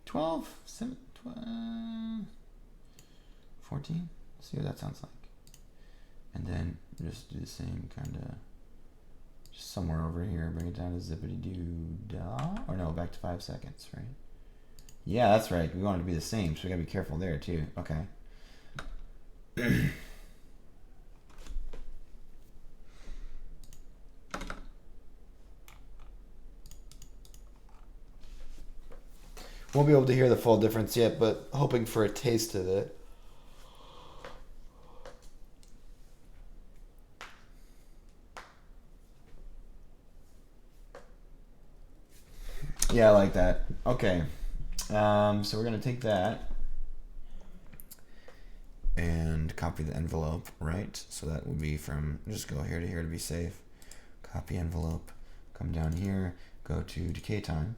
12, 7, 12, 14. Let's see what that sounds like. And then just do the same kind of, just somewhere over here, bring it down to zippity-doo-dah. Or no, back to 5 seconds, right? Yeah, that's right. We want it to be the same, so we gotta be careful there too. Okay. Won't be able to hear the full difference yet, but hoping for a taste of it. Yeah, I like that. Okay. So we're going to take that and copy the envelope, right? So that would be from, just go here to here to be safe. Copy envelope. Come down here, go to decay time,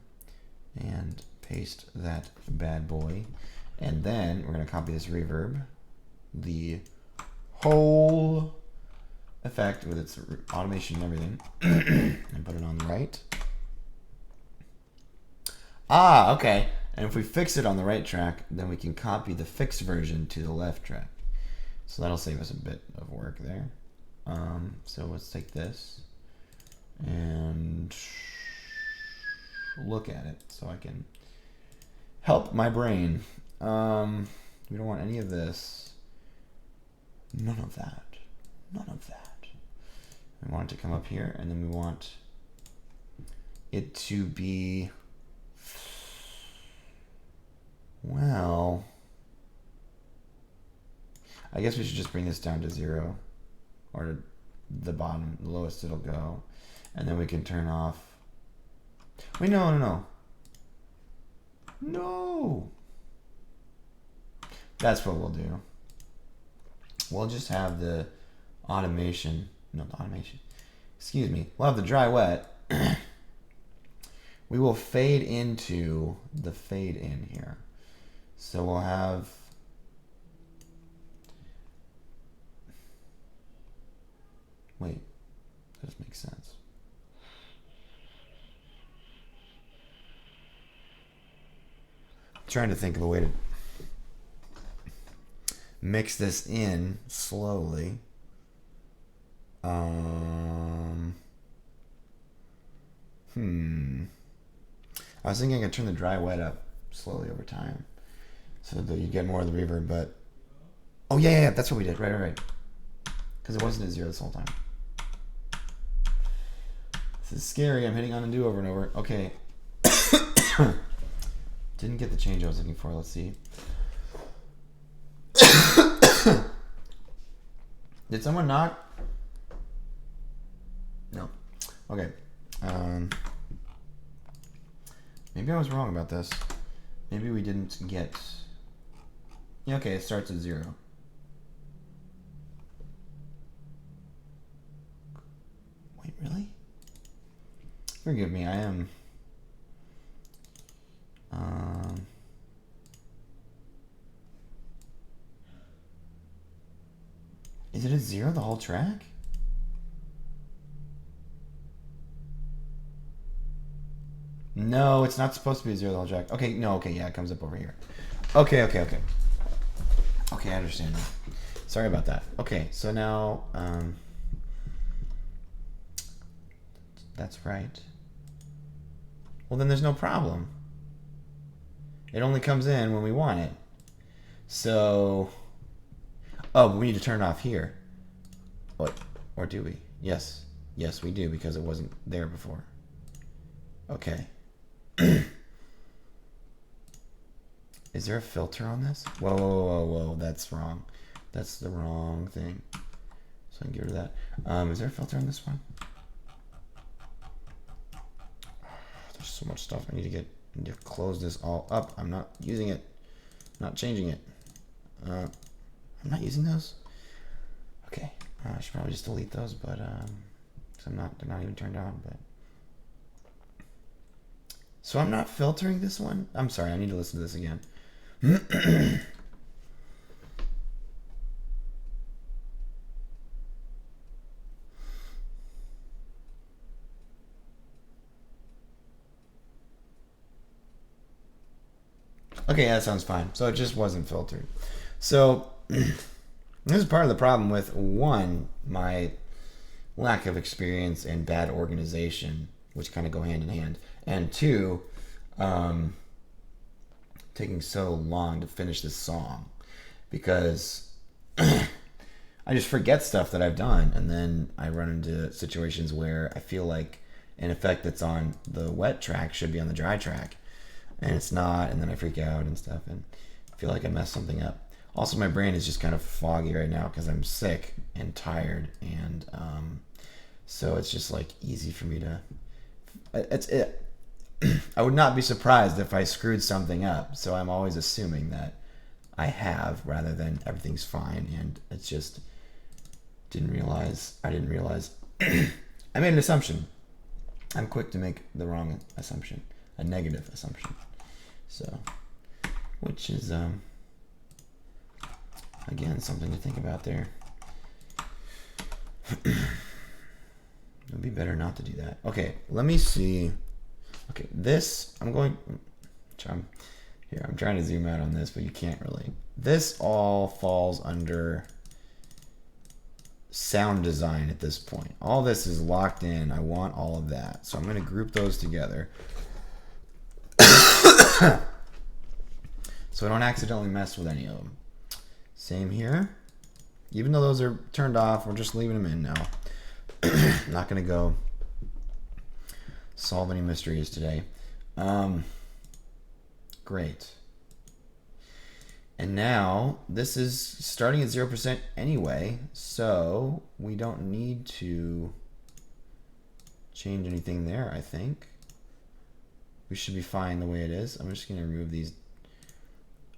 and paste that bad boy. And then we're going to copy this reverb, the whole effect with its automation and everything, and put it on the right. Ah, okay. And if we fix it on the right track, then we can copy the fixed version to the left track. So that'll save us a bit of work there. So let's take this and look at it so I can help my brain. We don't want any of this. None of that. None of that. We want it to come up here, and then we want it to be Well, I guess we should just bring this down to 0, or the bottom, the lowest it'll go, and then we can turn off. Wait, no. No. That's what we'll do. We'll just have the automation. No, the automation. Excuse me. We'll have the dry wet. We will fade into the fade in here. So we'll have. Wait, that doesn't make sense. I'm trying to think of a way to mix this in slowly. I was thinking I could turn the dry wet up slowly over time so that you get more of the reverb, but oh yeah, that's what we did. Right. Because it wasn't at 0 this whole time. This is scary. I'm hitting on undo over and over. Okay. Didn't get the change I was looking for. Let's see. Did someone knock? No. Okay. Maybe I was wrong about this. Maybe we didn't get. Yeah, okay, it starts at 0. Wait, really? Forgive me, I am. Is it at 0 the whole track? No, it's not supposed to be 0 the whole track. Okay, no, okay, yeah, it comes up over here. Okay. Okay, I understand now. Sorry about that. Okay, so now, that's right. Well, then there's no problem. It only comes in when we want it. So, oh, but we need to turn it off here. What? Or do we? Yes, we do, because it wasn't there before. Okay. Is there a filter on this? Whoa, that's wrong. That's the wrong thing. So I can get rid of that. Is there a filter on this one? There's so much stuff. I need to close this all up. I'm not using it. I'm not changing it. I'm not using those. Okay. I should probably just delete those, but they're not even turned on, but. So I'm not filtering this one? I'm sorry, I need to listen to this again. Okay, that sounds fine. So it just wasn't filtered. So this is part of the problem with, one, my lack of experience and bad organization, which kind of go hand in hand, and two, taking so long to finish this song, because I just forget stuff that I've done, and then I run into situations where I feel like an effect that's on the wet track should be on the dry track, and it's not, and then I freak out and stuff, and I feel like I messed something up. Also, my brain is just kind of foggy right now because I'm sick and tired, and so it's just like easy for me to. I would not be surprised if I screwed something up, so I'm always assuming that I have, rather than everything's fine, and it's just I didn't realize. I made an assumption. I'm quick to make the wrong assumption, a negative assumption. So, which is again something to think about there. It would be better not to do that. Okay, let me see. Okay, this, I'm trying to zoom out on this, but you can't really. This all falls under sound design at this point. All this is locked in. I want all of that. So I'm going to group those together. So I don't accidentally mess with any of them. Same here. Even though those are turned off, we're just leaving them in now. Not going to go solve any mysteries today. Great. And now this is starting at 0% anyway, so we don't need to change anything there, I think. We should be fine the way it is. I'm just going to remove these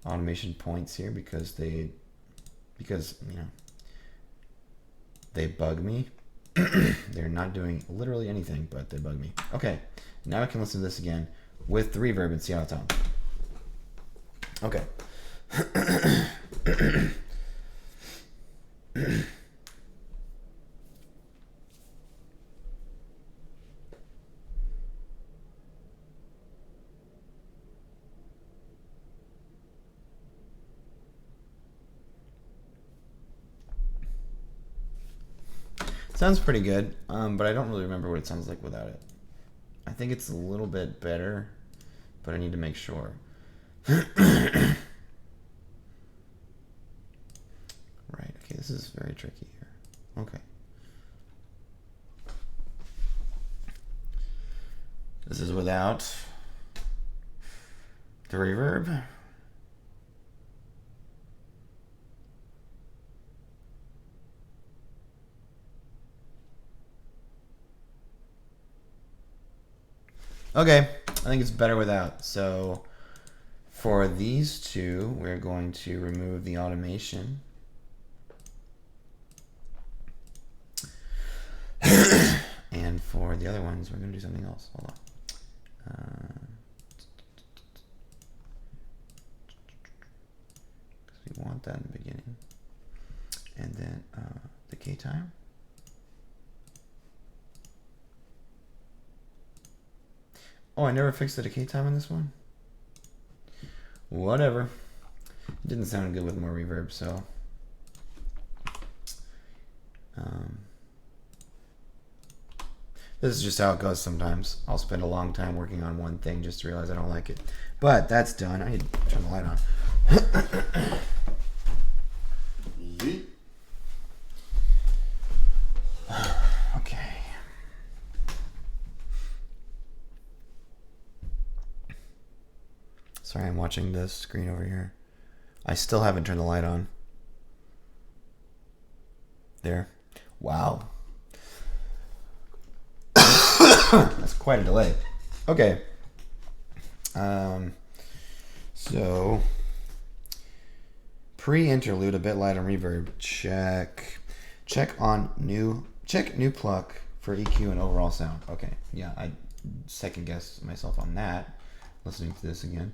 automation points here because you know, they bug me. They're not doing literally anything, but they bug me. Okay, now I can listen to this again with the reverb and see how it sounds. Okay. Sounds pretty good, but I don't really remember what it sounds like without it. I think it's a little bit better, but I need to make sure. Right, okay, this is very tricky here. Okay. This is without the reverb. Okay, I think it's better without. So for these two, we're going to remove the automation. And for the other ones, we're going to do something else. Hold on. Because we want that in the beginning. And then decay time. Oh, I never fixed the decay time on this one? Whatever. It didn't sound good with more reverb, so. This is just how it goes sometimes. I'll spend a long time working on one thing just to realize I don't like it. But that's done. I need to turn the light on. Okay. Sorry, I'm watching this screen over here. I still haven't turned the light on. There. Wow. That's quite a delay. Okay. So pre-interlude, a bit light on reverb. Check new pluck for EQ and overall sound. Okay. Yeah, I second guessed myself on that. Listening to this again.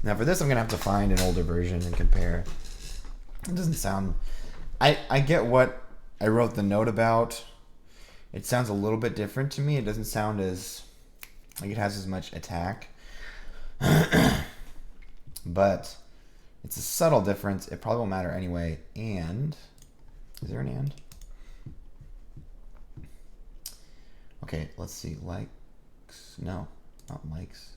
Now for this, I'm gonna have to find an older version and compare. It doesn't sound. I get what I wrote the note about. It sounds a little bit different to me. It doesn't sound as like it has as much attack. But it's a subtle difference. It probably won't matter anyway. And is there an and? Okay, let's see. Likes. No, not likes.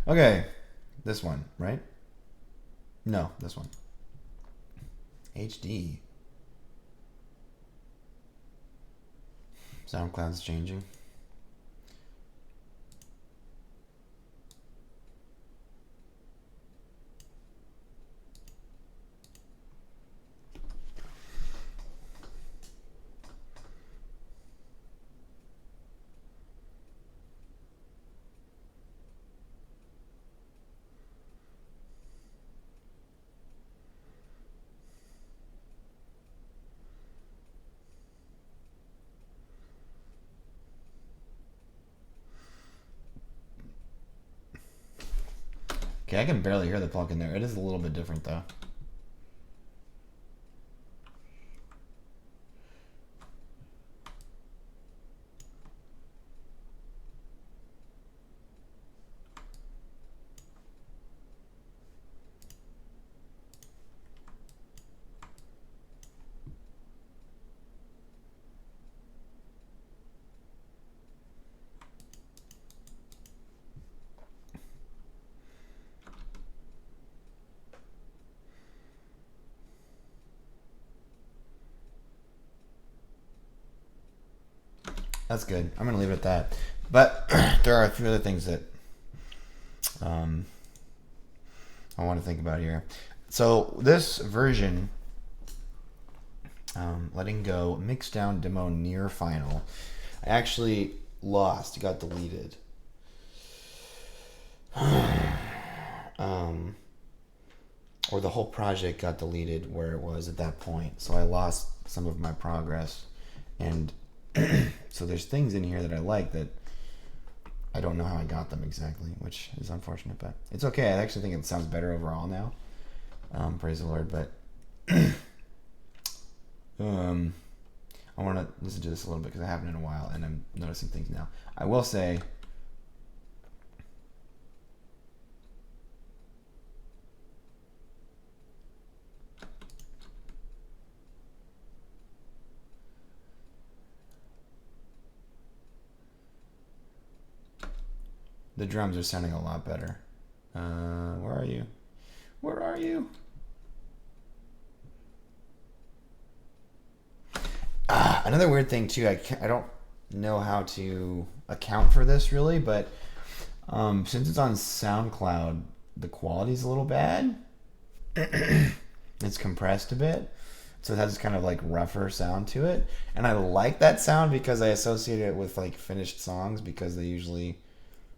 Okay, this one, right? No, this one. HD. SoundCloud's changing. Okay, I can barely hear the plug in there. It is a little bit different though. That's good. I'm gonna leave it at that. But there are a few other things that um, I want to think about here. So this version, letting go, mix down demo near final, I actually lost. It got deleted. Or the whole project got deleted where it was at that point. So I lost some of my progress. And so there's things in here that I like that I don't know how I got them exactly, which is unfortunate, but it's okay. I actually think it sounds better overall now. Praise the Lord. But I want to listen to this a little bit because I haven't in a while and I'm noticing things now. I will say, the drums are sounding a lot better. Where are you? Where are you? Another weird thing too. I don't know how to account for this really, but since it's on SoundCloud, the quality's a little bad. It's compressed a bit, so it has this kind of like rougher sound to it, and I like that sound because I associate it with like finished songs because they usually,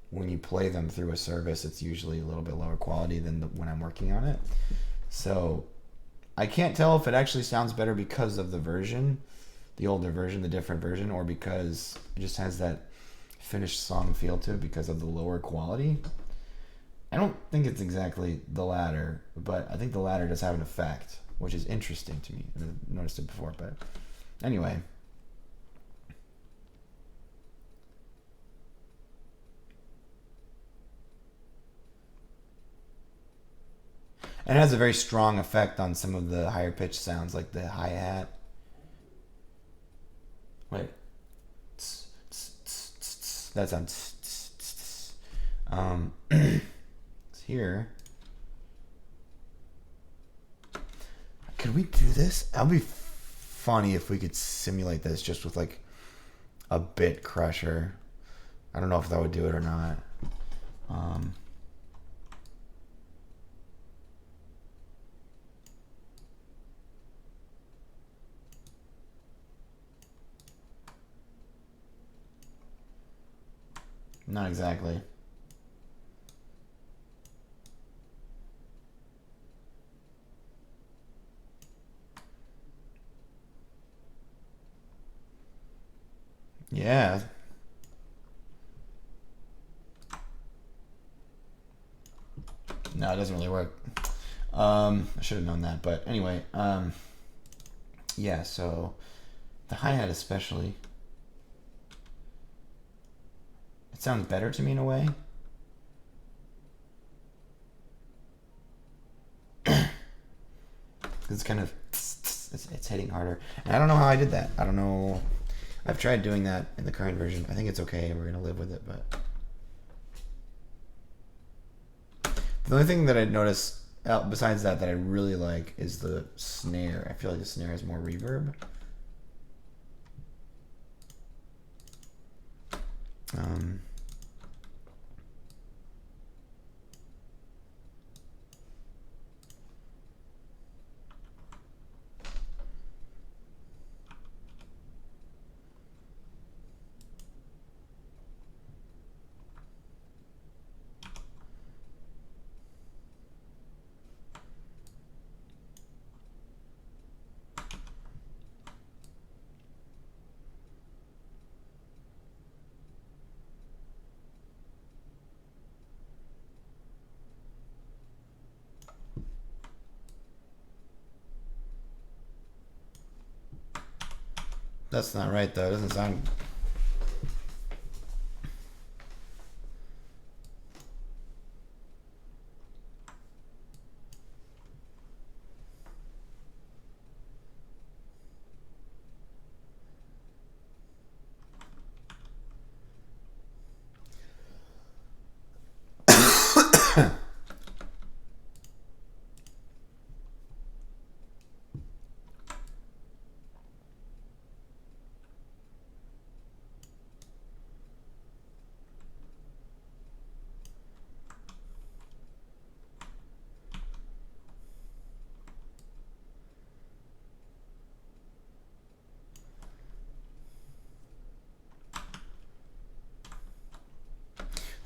when you play them through a service, it's usually a little bit lower quality than when I'm working on it. So I can't tell if it actually sounds better because of the version, the older version, the different version, or because it just has that finished song feel to it because of the lower quality. I don't think it's exactly the latter, but I think the latter does have an effect, which is interesting to me. I've noticed it before, but anyway. And it has a very strong effect on some of the higher pitched sounds, like the hi-hat. Wait. That sounds. Here. Could we do this? That'd be funny if we could simulate this just with like a bit crusher. I don't know if that would do it or not. Not exactly. Yeah. No, it doesn't really work. I should have known that, but anyway. Yeah, so the hi-hat especially. It sounds better to me in a way. It's kind of it's hitting harder. And I don't know how I did that. I don't know. I've tried doing that in the current version. I think it's okay. We're gonna live with it, but the only thing that I noticed besides that I really like is the snare. I feel like the snare has more reverb. That's not right though. It doesn't sound.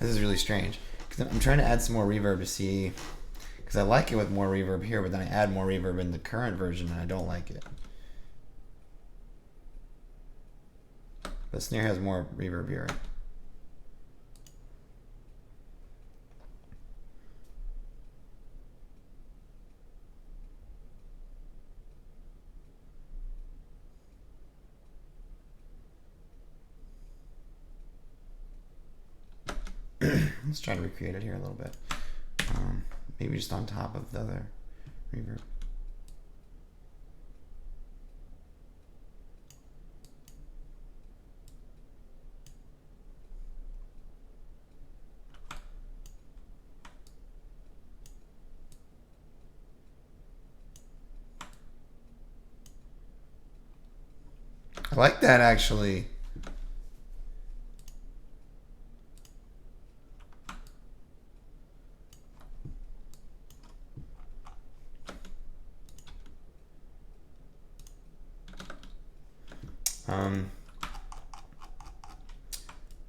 This is really strange. Because I'm trying to add some more reverb to see... Because I like it with more reverb here, but then I add more reverb in the current version and I don't like it. The snare has more reverb here. Let's try to recreate it here a little bit. Maybe just on top of the other reverb. I like that actually.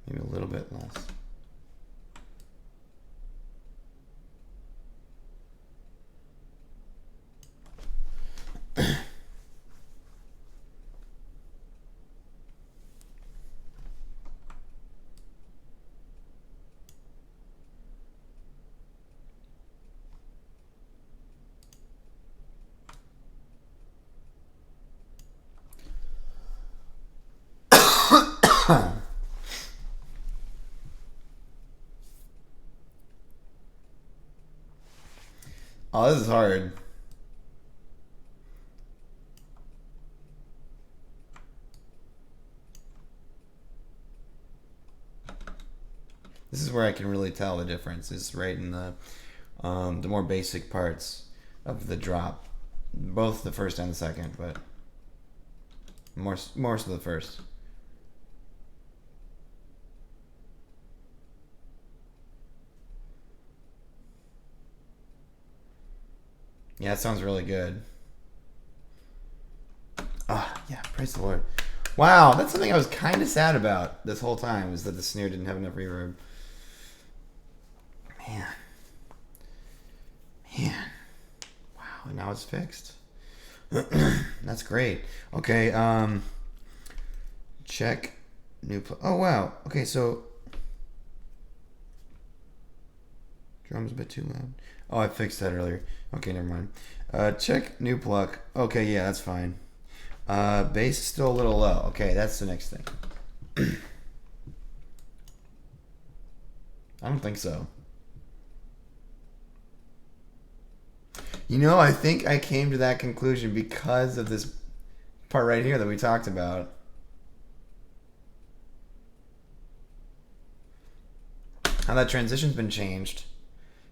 Maybe a little bit less. Oh, this is hard. This is where I can really tell the difference. Is right in the more basic parts of the drop, both the first and the second, but more so the first. Yeah, it sounds really good. Ah, yeah, praise the Lord. Wow, that's something I was kind of sad about this whole time, was that the snare didn't have enough reverb. Man. Wow, and now it's fixed. That's great. Okay, check new oh, wow. Okay, so drum's a bit too loud. Oh, I fixed that earlier. Okay, never mind. Check new pluck. Okay, yeah, that's fine. Bass is still a little low. Okay, that's the next thing. I don't think so. You know, I think I came to that conclusion because of this part right here that we talked about. How that transition's been changed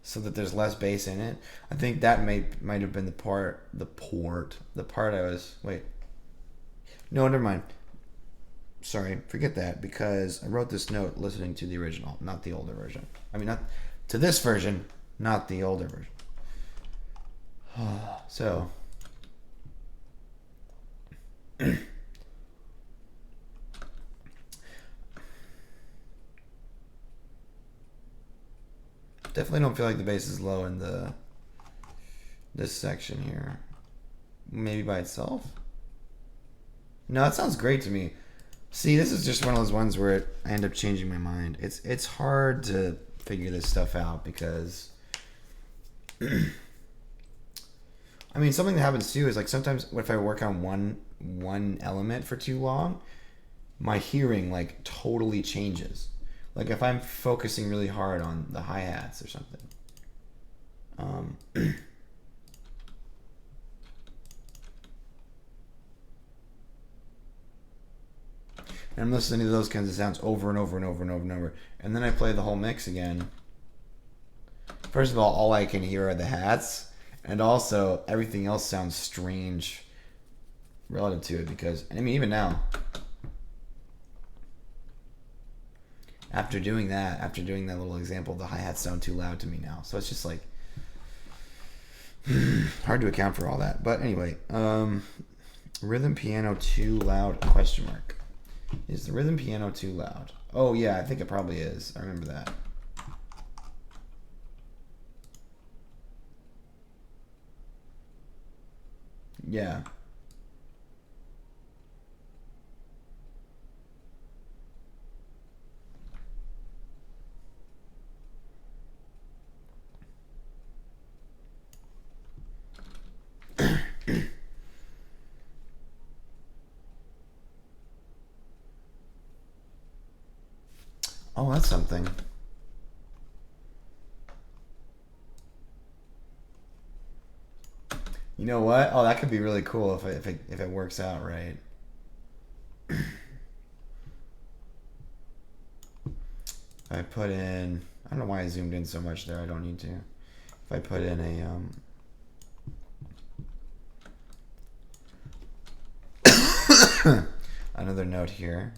so that there's less bass in it. I think that might have been the part I was... Wait. No, never mind. Sorry, forget that, because I wrote this note listening to the original, not the older version. I mean, not to this version, not the older version. So... Definitely don't feel like the bass is low in this section here. Maybe by itself? No, it sounds great to me. See, this is just one of those ones where I end up changing my mind. It's hard to figure this stuff out because... I mean, something that happens too is like sometimes if I work on one element for too long, my hearing like totally changes. Like if I'm focusing really hard on the hi-hats or something. And I'm listening to those kinds of sounds over and over and over and over and over. And then I play the whole mix again. First of all I can hear are the hats. And also, everything else sounds strange relative to it because, I mean, even now, after doing that little example, the hi-hats sound too loud to me now. So it's just like, hard to account for all that. But anyway, rhythm piano too loud, question mark. Is the rhythm piano too loud? Oh yeah, I think it probably is. I remember that. Yeah. Oh, that's something. You know what? Oh, that could be really cool if it works out right. I put in, I don't know why I zoomed in so much there. I don't need to. If I put in a another note here.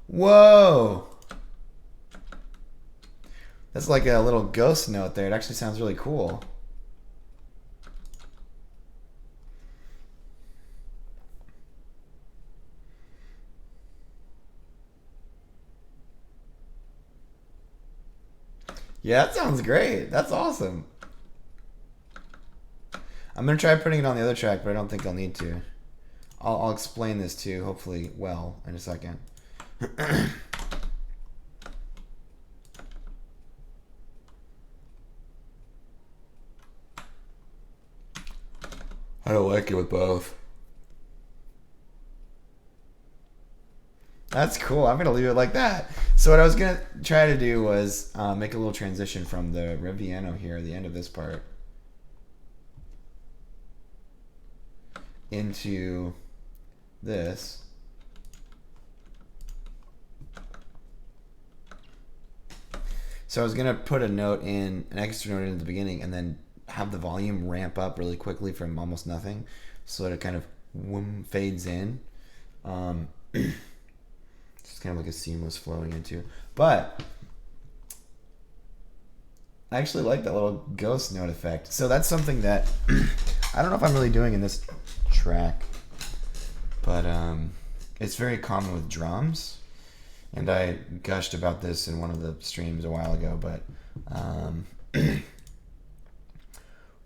Whoa! That's like a little ghost note there. It actually sounds really cool. Yeah, that sounds great. That's awesome. I'm gonna try putting it on the other track, but I don't think I'll need to. I'll explain this too, hopefully well, in a second. I don't like it with both. That's cool. I'm gonna leave it like that. So what I was gonna try to do was make a little transition from the Riviano here at the end of this part into this. So I was gonna put a note in, an extra note in at the beginning, and then have the volume ramp up really quickly from almost nothing, so that it kind of fades in. It's kind of like a seamless flowing into. But I actually like that little ghost note effect. So that's something that I don't know if I'm really doing in this track, but it's very common with drums. And I gushed about this in one of the streams a while ago, but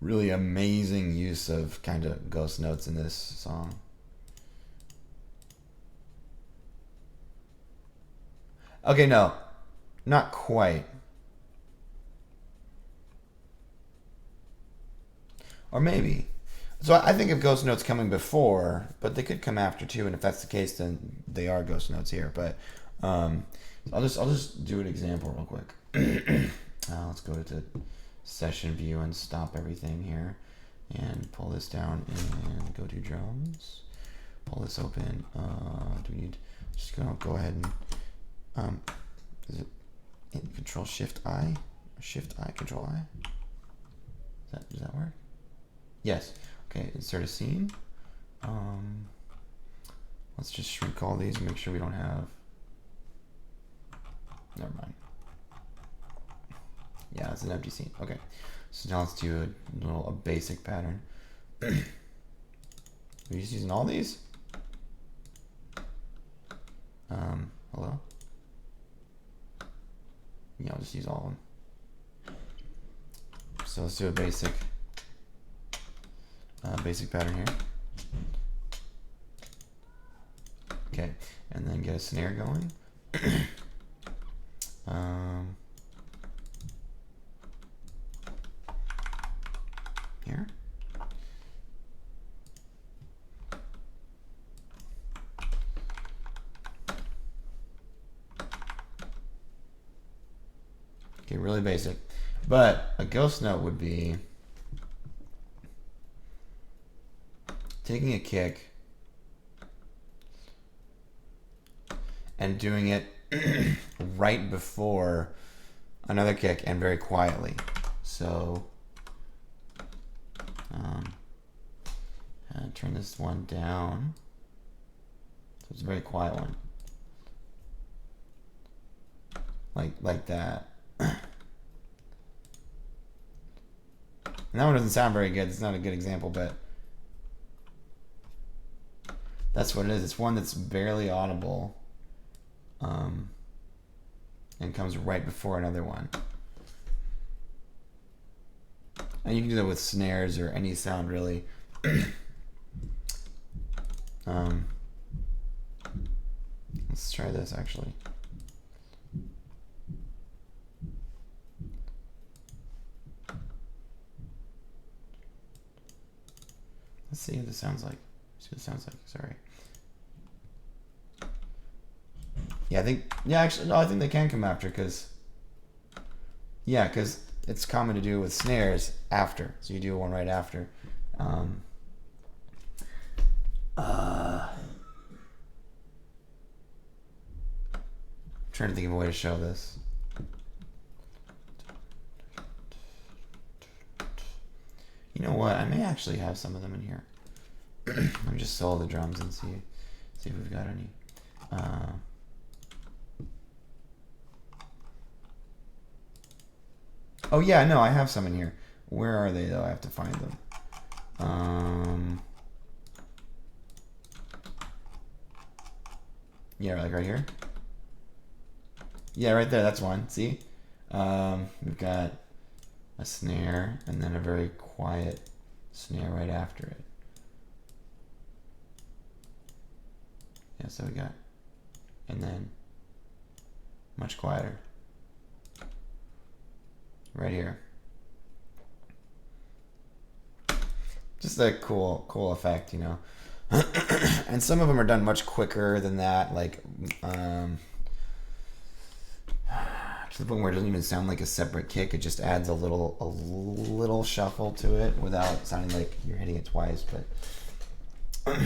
really amazing use of kind of ghost notes in this song. Okay, no, not quite. Or maybe. So I think of ghost notes coming before, but they could come after too. And if that's the case, then they are ghost notes here. But I'll just do an example real quick. Let's go to session view and stop everything here, and pull this down and go to drums. Pull this open. Do we need? Just gonna go ahead and is it in Control Shift I? Shift I, Control I? Does that work? Yes. Okay, insert a scene. Let's just shrink all these and make sure we don't have. Never mind. Yeah, it's an empty scene. Okay. So now let's do a basic pattern. Are we just using all these? Hello? Yeah, I'll just use all of them. So let's do a basic pattern here. Okay, and then get a snare going. Here. Okay, really basic. But a ghost note would be taking a kick and doing it right before another kick and very quietly. So turn this one down. So it's a very quiet one. Like that. And that one doesn't sound very good. It's not a good example, but that's what it is. It's one that's barely audible. and comes right before another one. And you can do that with snares or any sound really. Let's try this actually. Let's see what this sounds like. See what it sounds like. Sorry. Yeah, actually, no, I think they can come after because it's common to do with snares after. So you do one right after. Trying to think of a way to show this. You know what? I may actually have some of them in here. Let me just solo the drums and see if we've got any. Oh yeah, no, I have some in here. Where are they though? I have to find them. Yeah, like right here. Yeah, right there. That's one. See? We've got a snare and then a very quiet snare right after it. Yeah, so we got, and then much quieter right here. Just a cool effect, you know. And some of them are done much quicker than that, like to the point where it doesn't even sound like a separate kick. It just adds a little shuffle to it without sounding like you're hitting it twice. But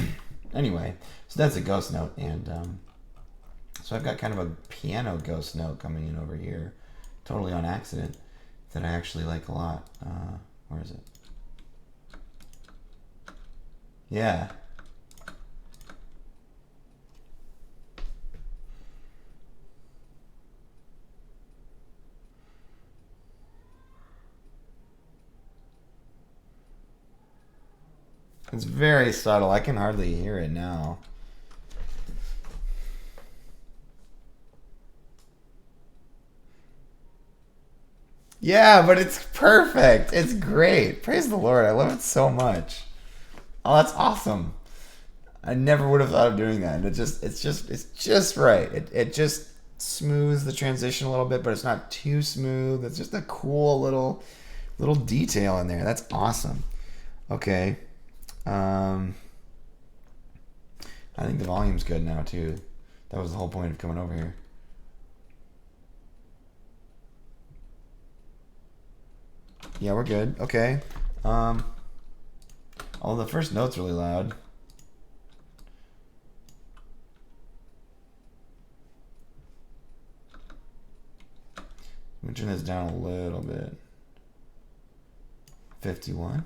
anyway, so that's a ghost note, and so I've got kind of a piano ghost note coming in over here, totally on accident, that I actually like a lot. Where is it? Yeah. It's very subtle. I can hardly hear it now. Yeah, but it's perfect. It's great. Praise the Lord. I love it so much. Oh, that's awesome. I never would have thought of doing that. It's just right. It just smooths the transition a little bit, but it's not too smooth. It's just a cool little detail in there. That's awesome. Okay. I think the volume's good now too. That was the whole point of coming over here. Yeah, we're good. Okay. Oh, the first note's really loud. Let me turn this down a little bit. 51.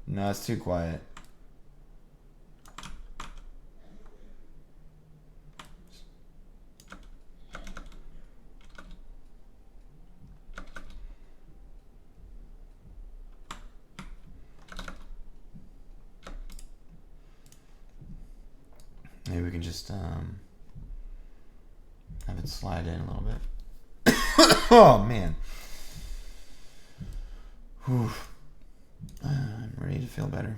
No, it's too quiet. Maybe we can just have it slide in a little bit. Oh man. Whew. I'm ready to feel better.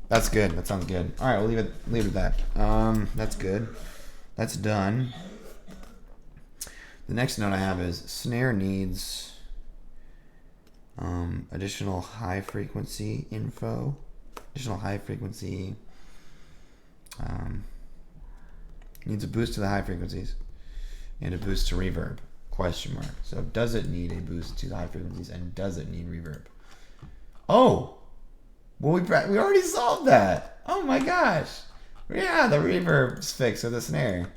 That's good. That sounds good. All right, we'll leave it at that. That's good. That's done. The next note I have is snare needs additional high frequency info. Additional high frequency needs a boost to the high frequencies and a boost to reverb. Question mark. So does it need a boost to the high frequencies and does it need reverb? Oh. Well, we already solved that. Oh my gosh. Yeah, the reverb's fixed with the snare.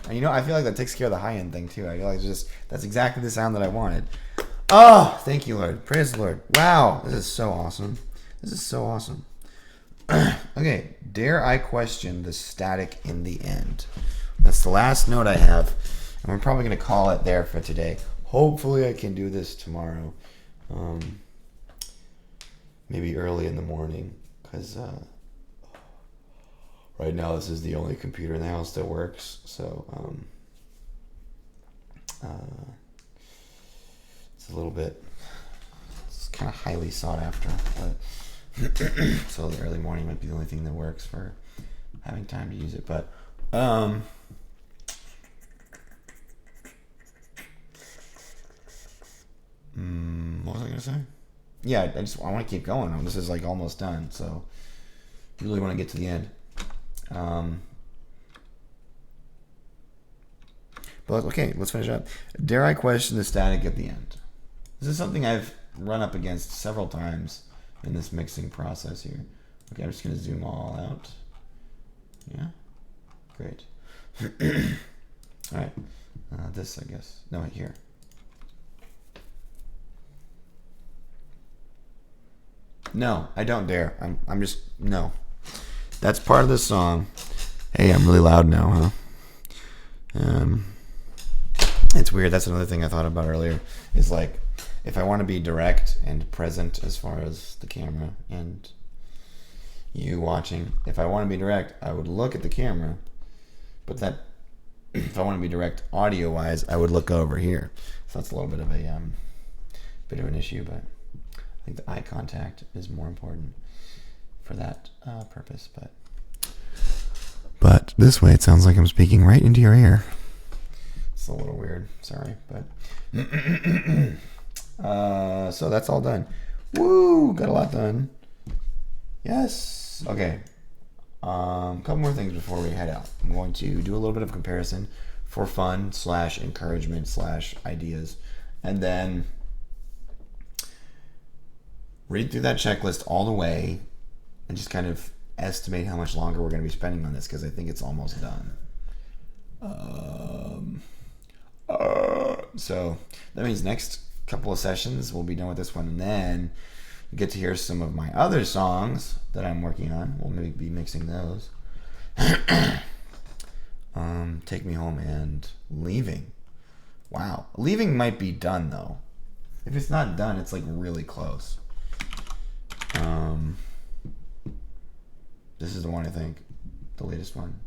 And you know, I feel like that takes care of the high end thing too. I feel like that's exactly the sound that I wanted. Oh, thank you, Lord. Praise the Lord. Wow, this is so awesome. This is so awesome. Okay, dare I question the static in the end? That's the last note I have, and we're probably going to call it there for today. Hopefully, I can do this tomorrow, maybe early in the morning, because right now this is the only computer in the house that works. So it's a little bit, it's kind of highly sought after, but so the early morning might be the only thing that works for having time to use it. But what was I gonna say? Yeah, I want to keep going. This is like almost done, so I really want to get to the end. But okay, let's finish up. Dare I question the static at the end? This is something I've run up against several times in this mixing process here. Okay, I'm just gonna zoom all out. Yeah, great. All right, this I guess. No, here. No, I don't dare. I'm just no. That's part of the song. Hey, I'm really loud now, huh? It's weird. That's another thing I thought about earlier. Is like, if I want to be direct and present as far as the camera and you watching, if I want to be direct, I would look at the camera. But that, if I want to be direct audio-wise, I would look over here. So that's a little bit of an issue, but I think the eye contact is more important for that purpose. But this way, it sounds like I'm speaking right into your ear. It's a little weird. Sorry, but so that's all done. Woo! Got a lot done. Yes. Okay. Couple more things before we head out. I'm going to do a little bit of comparison for fun / encouragement / ideas, and then read through that checklist all the way and just kind of estimate how much longer we're going to be spending on this, because I think it's almost done. So that means next couple of sessions we'll be done with this one, and then you get to hear some of my other songs that I'm working on. We'll maybe be mixing those. Take Me Home and Leaving. Wow. Leaving might be done though. If it's not done, it's like really close. This is the one, I think. The latest one.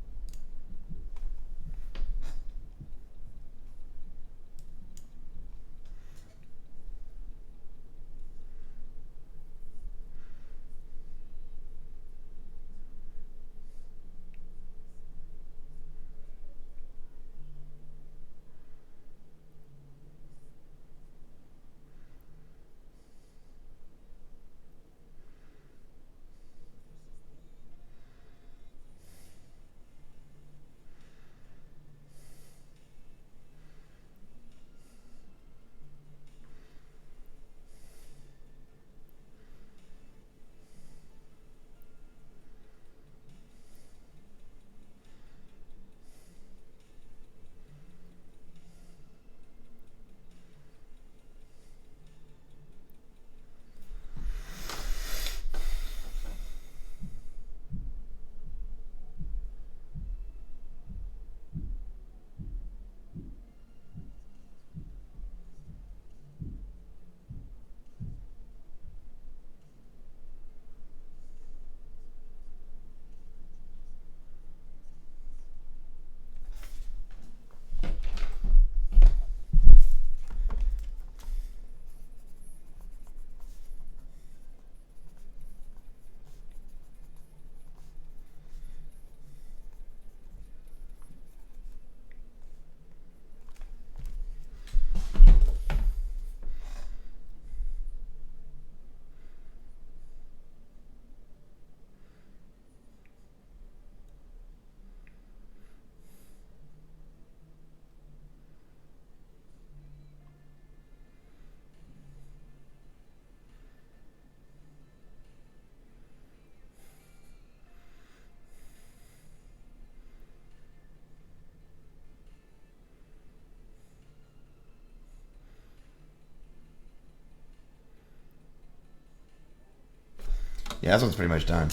Yeah, this one's pretty much done.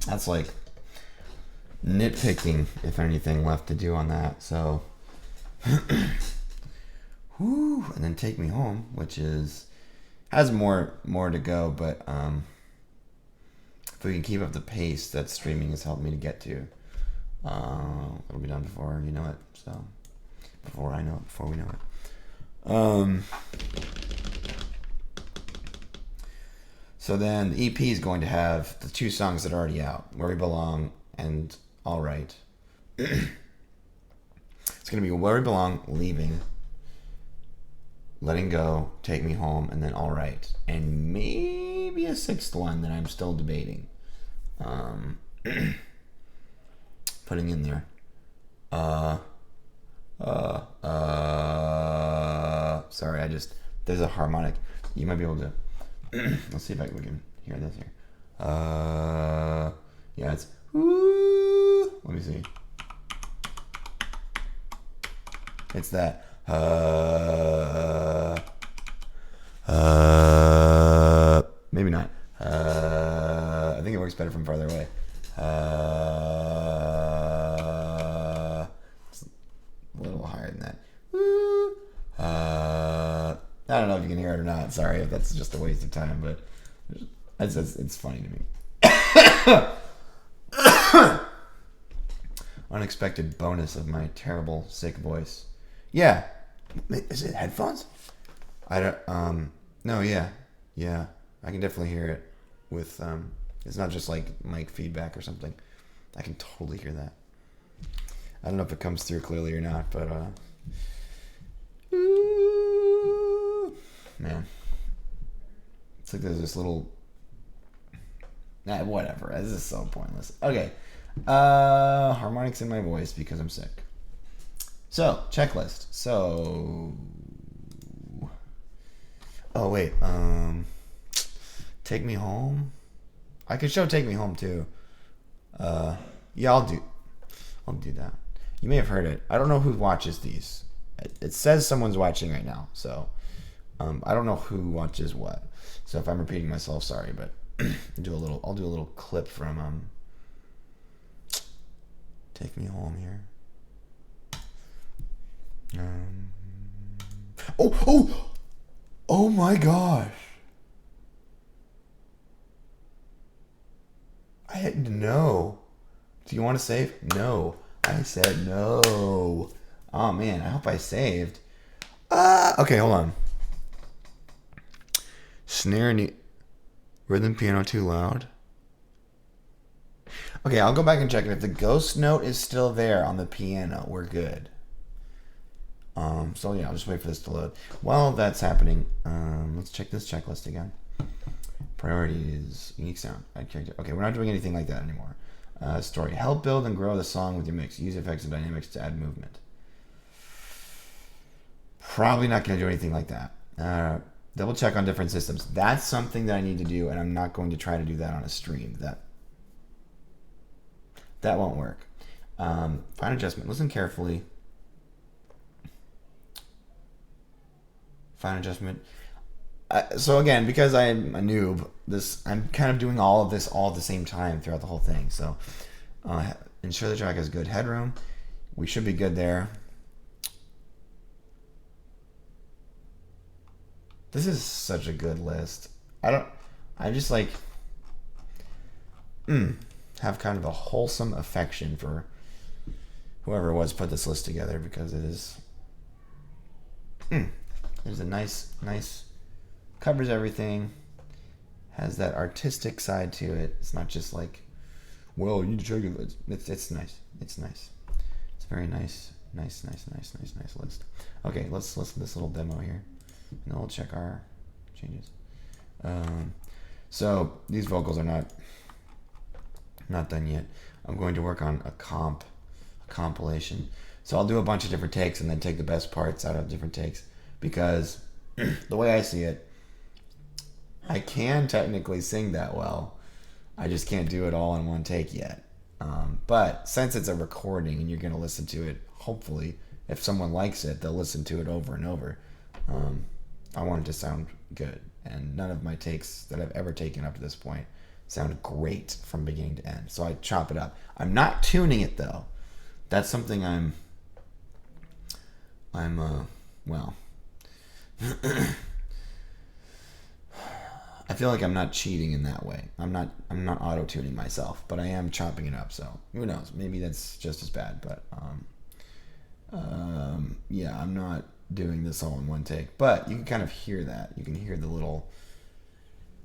That's like nitpicking, if anything, left to do on that. So, whoo, and then Take Me Home, which has more to go, but if we can keep up the pace that streaming has helped me to get to, it'll be done before you know it. So, before I know it, before we know it. So then the EP is going to have the 2 songs that are already out, Where We Belong and All Right. It's going to be Where We Belong, Leaving, Letting Go, Take Me Home, and then All Right. And maybe a 6th one that I'm still debating. Putting in there. Sorry, there's a harmonic. You might be able to. Let's see if we can hear this here. Yeah, it's. Let me see. It's that. Maybe not. I think it works better from farther away. It's a little higher than that. I don't know if you can hear it or not. Sorry if that's just a waste of time, but it's funny to me. Unexpected bonus of my terrible, sick voice. Yeah. Is it headphones? I don't, no, yeah. Yeah. I can definitely hear it with, it's not just like mic feedback or something. I can totally hear that. I don't know if it comes through clearly or not, but, man. It's like there's this little, whatever. This is so pointless. Okay. Harmonics in my voice because I'm sick. So, checklist. So, oh wait, Take Me Home. I could show Take Me Home too. Yeah, I'll do that. You may have heard it. I don't know who watches these. It says someone's watching right now, so I don't know who watches what. So if I'm repeating myself, sorry, but I'll do a little clip from Take Me Home here. Oh my gosh. I had no. Do you want to save? No. I said no. Oh man, I hope I saved. Okay, hold on. Snare rhythm piano too loud. Okay, I'll go back and check it. If the ghost note is still there on the piano, we're good. So yeah, I'll just wait for this to load. While that's happening, let's check this checklist again. Priorities, unique sound, add character. Okay, we're not doing anything like that anymore. Story, help build and grow the song with your mix. Use effects and dynamics to add movement. Probably not going to do anything like that. Double check on different systems. That's something that I need to do, and I'm not going to try to do that on a stream. That won't work. Fine adjustment. Listen carefully. Fine adjustment. So again, because I'm a noob, I'm kind of doing all of this all at the same time throughout the whole thing. So ensure the track has good headroom. We should be good there. This is such a good list. I just like have kind of a wholesome affection for whoever it was put this list together, because it is there's a nice covers everything, has that artistic side to it. It's not just like, well, you need to check it. It's nice. It's nice. It's very nice list. Okay, let's listen to this little demo here, and then we'll check our changes. So these vocals are not done yet. I'm going to work on a compilation. So I'll do a bunch of different takes and then take the best parts out of different takes, because the way I see it, I can technically sing that well. I just can't do it all in one take yet. But since it's a recording and you're going to listen to it, hopefully, if someone likes it, they'll listen to it over and over. I want it to sound good. and none of my takes that I've ever taken up to this point sound great from beginning to end. So I chop it up. I'm not tuning it though. That's something well, I feel like I'm not cheating in that way. I'm not auto tuning myself, but I am chopping it up. So who knows? Maybe that's just as bad. But yeah, I'm not doing this all in one take. But you can kind of hear that. You can hear the little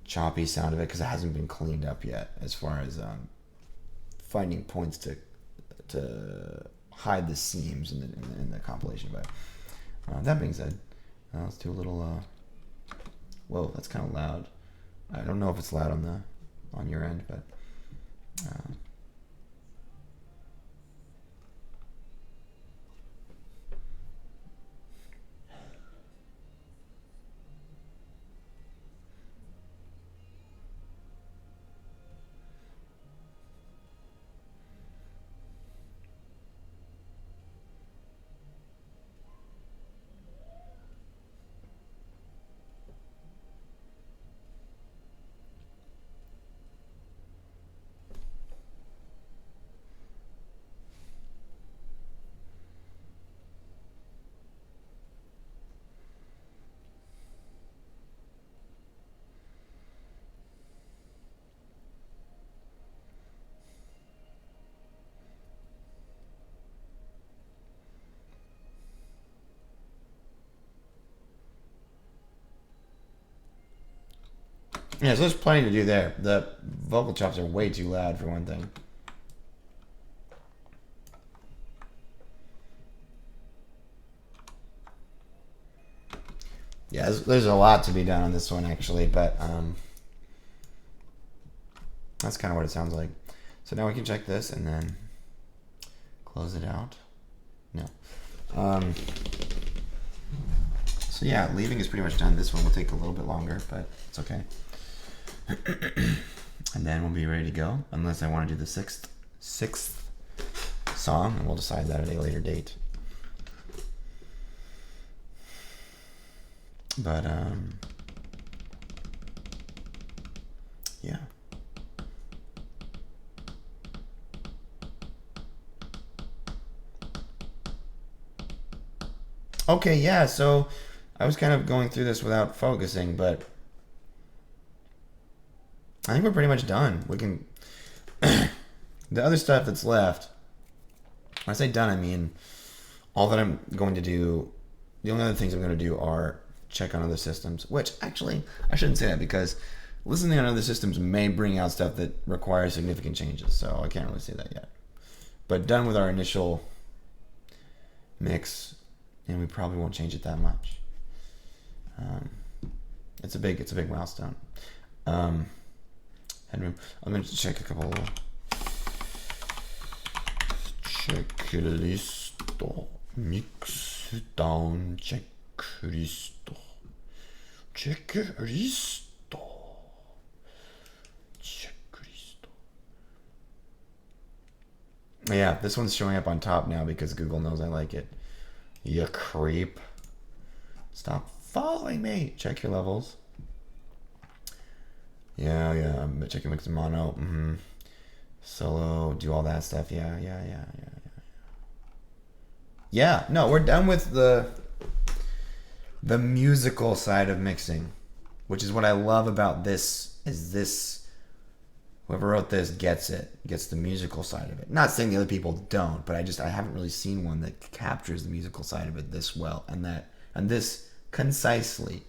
choppy sound of it because it hasn't been cleaned up yet. As far as finding points to hide the seams in the compilation. But that being said, let's do a little. Whoa, that's kind of loud. I don't know if it's loud on your end, but. Yeah, so there's plenty to do there. The vocal chops are way too loud for one thing. Yeah, there's a lot to be done on this one actually, but that's kind of what it sounds like. So now we can check this and then close it out. No. So yeah, leaving is pretty much done. This one will take a little bit longer, but it's okay. And then we'll be ready to go, unless I want to do the sixth song, and we'll decide that at a later date. But yeah. Okay, yeah, so I was kind of going through this without focusing, but I think we're pretty much done. We can. The other stuff that's left, when I say done, I mean all that I'm going to do. The only other things I'm going to do are check on other systems, which actually, I shouldn't say that because listening on other systems may bring out stuff that requires significant changes, so I can't really say that yet. But done with our initial mix, and we probably won't change it that much. It's a big milestone. Headroom. I'm going to check a couple. Checklist. Mix down. Checklist. Checklist. Checklist. Yeah, this one's showing up on top now because Google knows I like it. You creep. Stop following me. Check your levels. Yeah, I'm checking mix and mono. Solo, do all that stuff. Yeah. Yeah, no, we're done with the musical side of mixing, which is what I love about this. Is this whoever wrote this gets the musical side of it. Not saying the other people don't, but I haven't really seen one that captures the musical side of it this well and this concisely.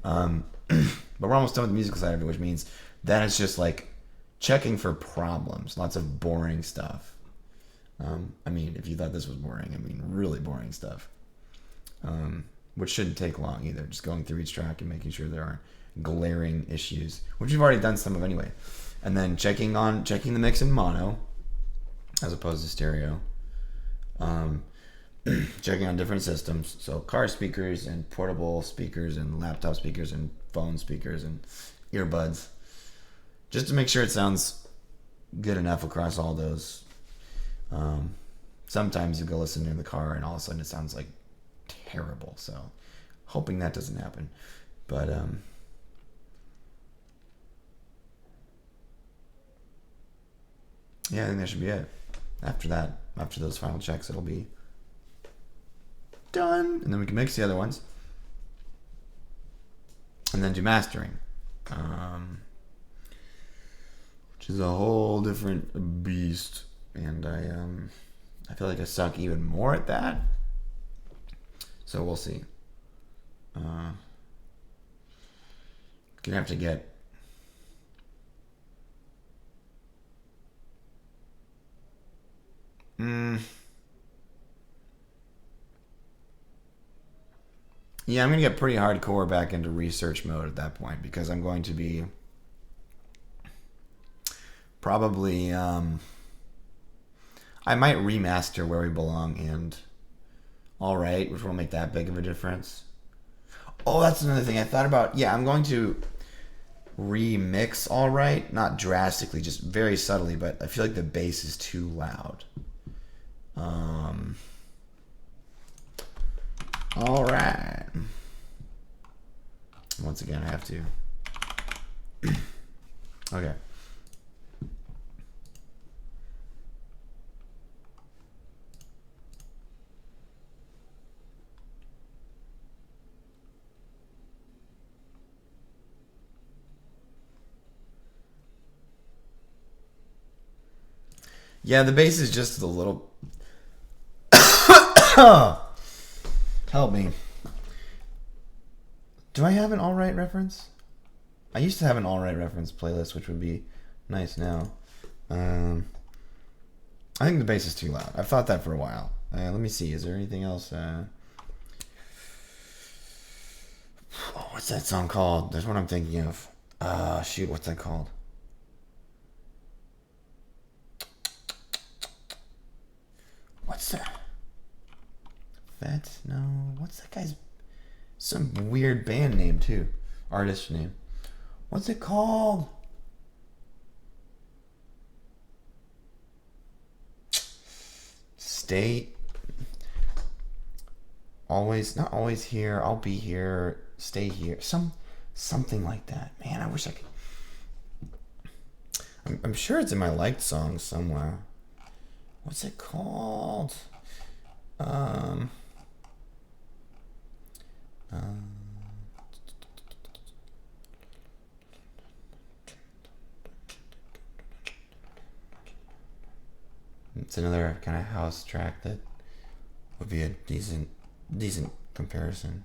But we're almost done with the musical side of it, which means then it's just like checking for problems, lots of boring stuff. I mean, if you thought this was boring, I mean, really boring stuff. Which shouldn't take long either. Just going through each track and making sure there aren't glaring issues, which we've already done some of anyway. And then checking the mix in mono, as opposed to stereo. Checking on different systems, so car speakers and portable speakers and laptop speakers and phone speakers and earbuds, just to make sure it sounds good enough across all those. Sometimes you go listen in the car and all of a sudden it sounds like terrible, so hoping that doesn't happen. But Yeah, I think that should be it. After that, after those final checks, it'll be done. And then we can mix the other ones. And then do mastering. Which is a whole different beast. And I feel like I suck even more at that. So we'll see. Gonna have to get yeah, I'm gonna get pretty hardcore back into research mode at that point because I'm going to be probably I might remaster Where We Belong and Alright, which won't make that big of a difference. Oh, that's another thing I thought about. Yeah, I'm going to remix Alright, not drastically, just very subtly, but I feel like the bass is too loud. Alright. Once again, I have to. Okay. Yeah, the bass is just a little. Help me. Do I have an Alright reference? I used to have an Alright reference playlist, which would be nice now. I think the bass is too loud. I've thought that for a while. Let me see. Is there anything else? What's that song called? There's one I'm thinking of. Shoot, what's that called? What's that? No. What's that guy's? Some weird band name too. Artist name. What's it called? Stay. Always, not always here. I'll be here. Stay here. Something like that. Man, I wish I could. I'm sure it's in my liked songs somewhere. What's it called? It's another kind of house track that would be a decent comparison.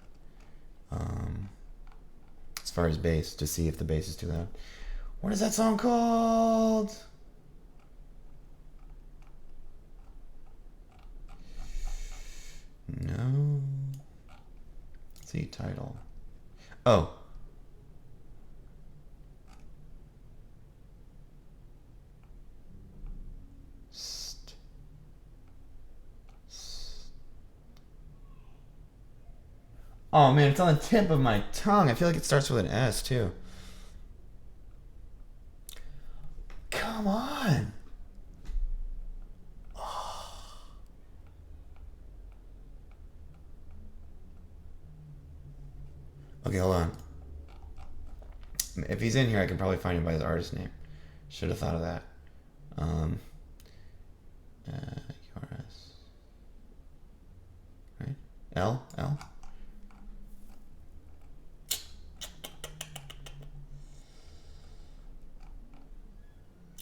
As far as bass, to see if the bass is too loud. What is that song called? No. Let's see, title. Oh. Oh man, it's on the tip of my tongue. I feel like it starts with an S too. Come on. Oh. Okay, hold on. If he's in here, I can probably find him by his artist name. Should have thought of that. URS. Right? L?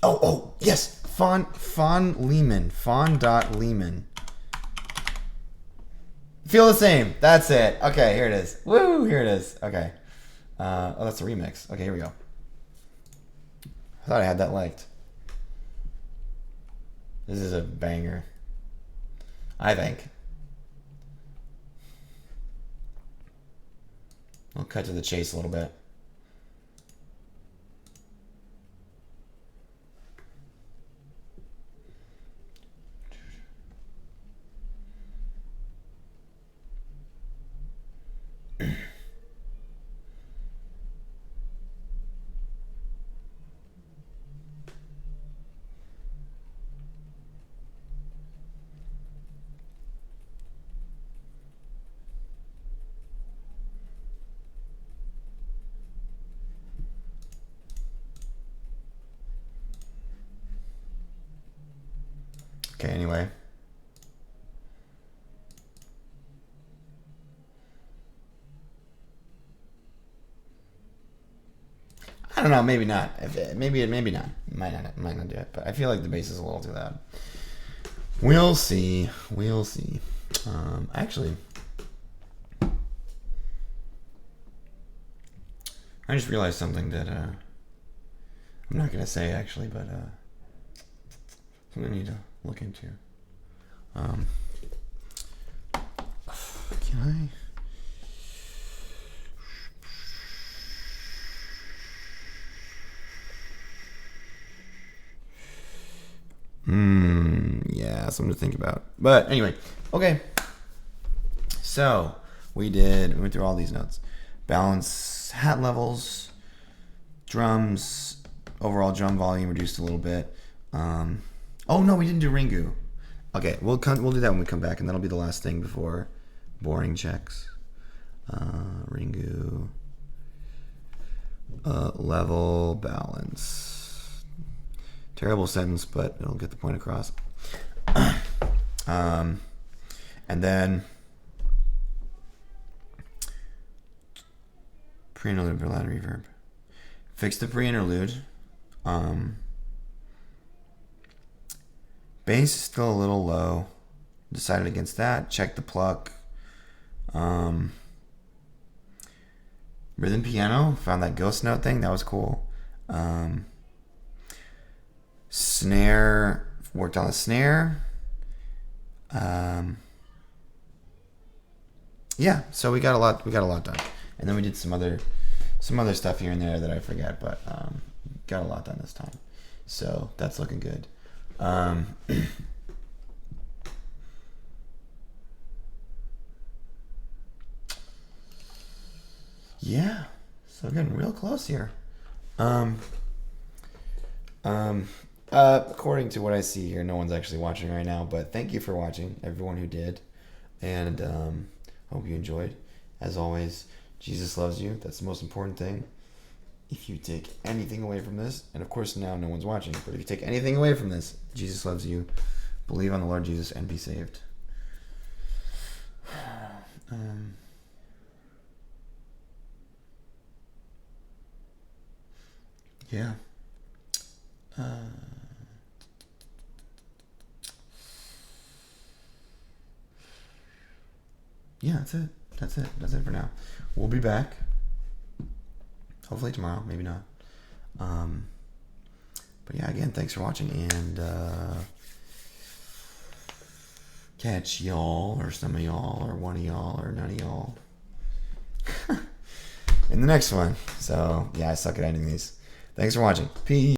Oh, yes. Fawn Lehman. Fawn.Lehman. Feel the same. That's it. Okay, here it is. Woo, here it is. Okay. Oh, that's a remix. Okay, here we go. I thought I had that liked. This is a banger. I think. I'll cut to the chase a little bit. Okay, anyway. I don't know, maybe not. Maybe not. Might not do it, but I feel like the bass is a little too loud. We'll see. We'll see. Actually, I just realized something that I'm not gonna say actually, but something I need to look into. Can I? Yeah, something to think about. But anyway, okay. So we went through all these notes. Balance hat levels, drums, overall drum volume reduced a little bit. Oh no, we didn't do Ringu. Okay, we'll do that when we come back, and that'll be the last thing before boring checks. Ringu, level, balance. Terrible sentence, but it'll get the point across. And then pre-interlude for loud reverb. Fix the pre-interlude. Bass is still a little low. Decided against that. Check the pluck. Rhythm piano. Found that ghost note thing. That was cool. Snare. Worked on the snare. Yeah, so we got a lot done. And then we did some other stuff here and there that I forget, but got a lot done this time. So that's looking good. Yeah, so we're getting real close here. According to what I see here, no one's actually watching right now, but thank you for watching, everyone who did, and hope you enjoyed. As always, Jesus loves you. That's the most important thing. If you take anything away from this, and of course now no one's watching, but if you take anything away from this, Jesus loves you. Believe on the Lord Jesus and be saved. Yeah. Yeah, that's it. That's it for now. We'll be back. Hopefully tomorrow, maybe not. But yeah, again, thanks for watching, and catch y'all, or some of y'all, or one of y'all, or none of y'all in the next one. So yeah, I suck at ending these. Thanks for watching. Peace.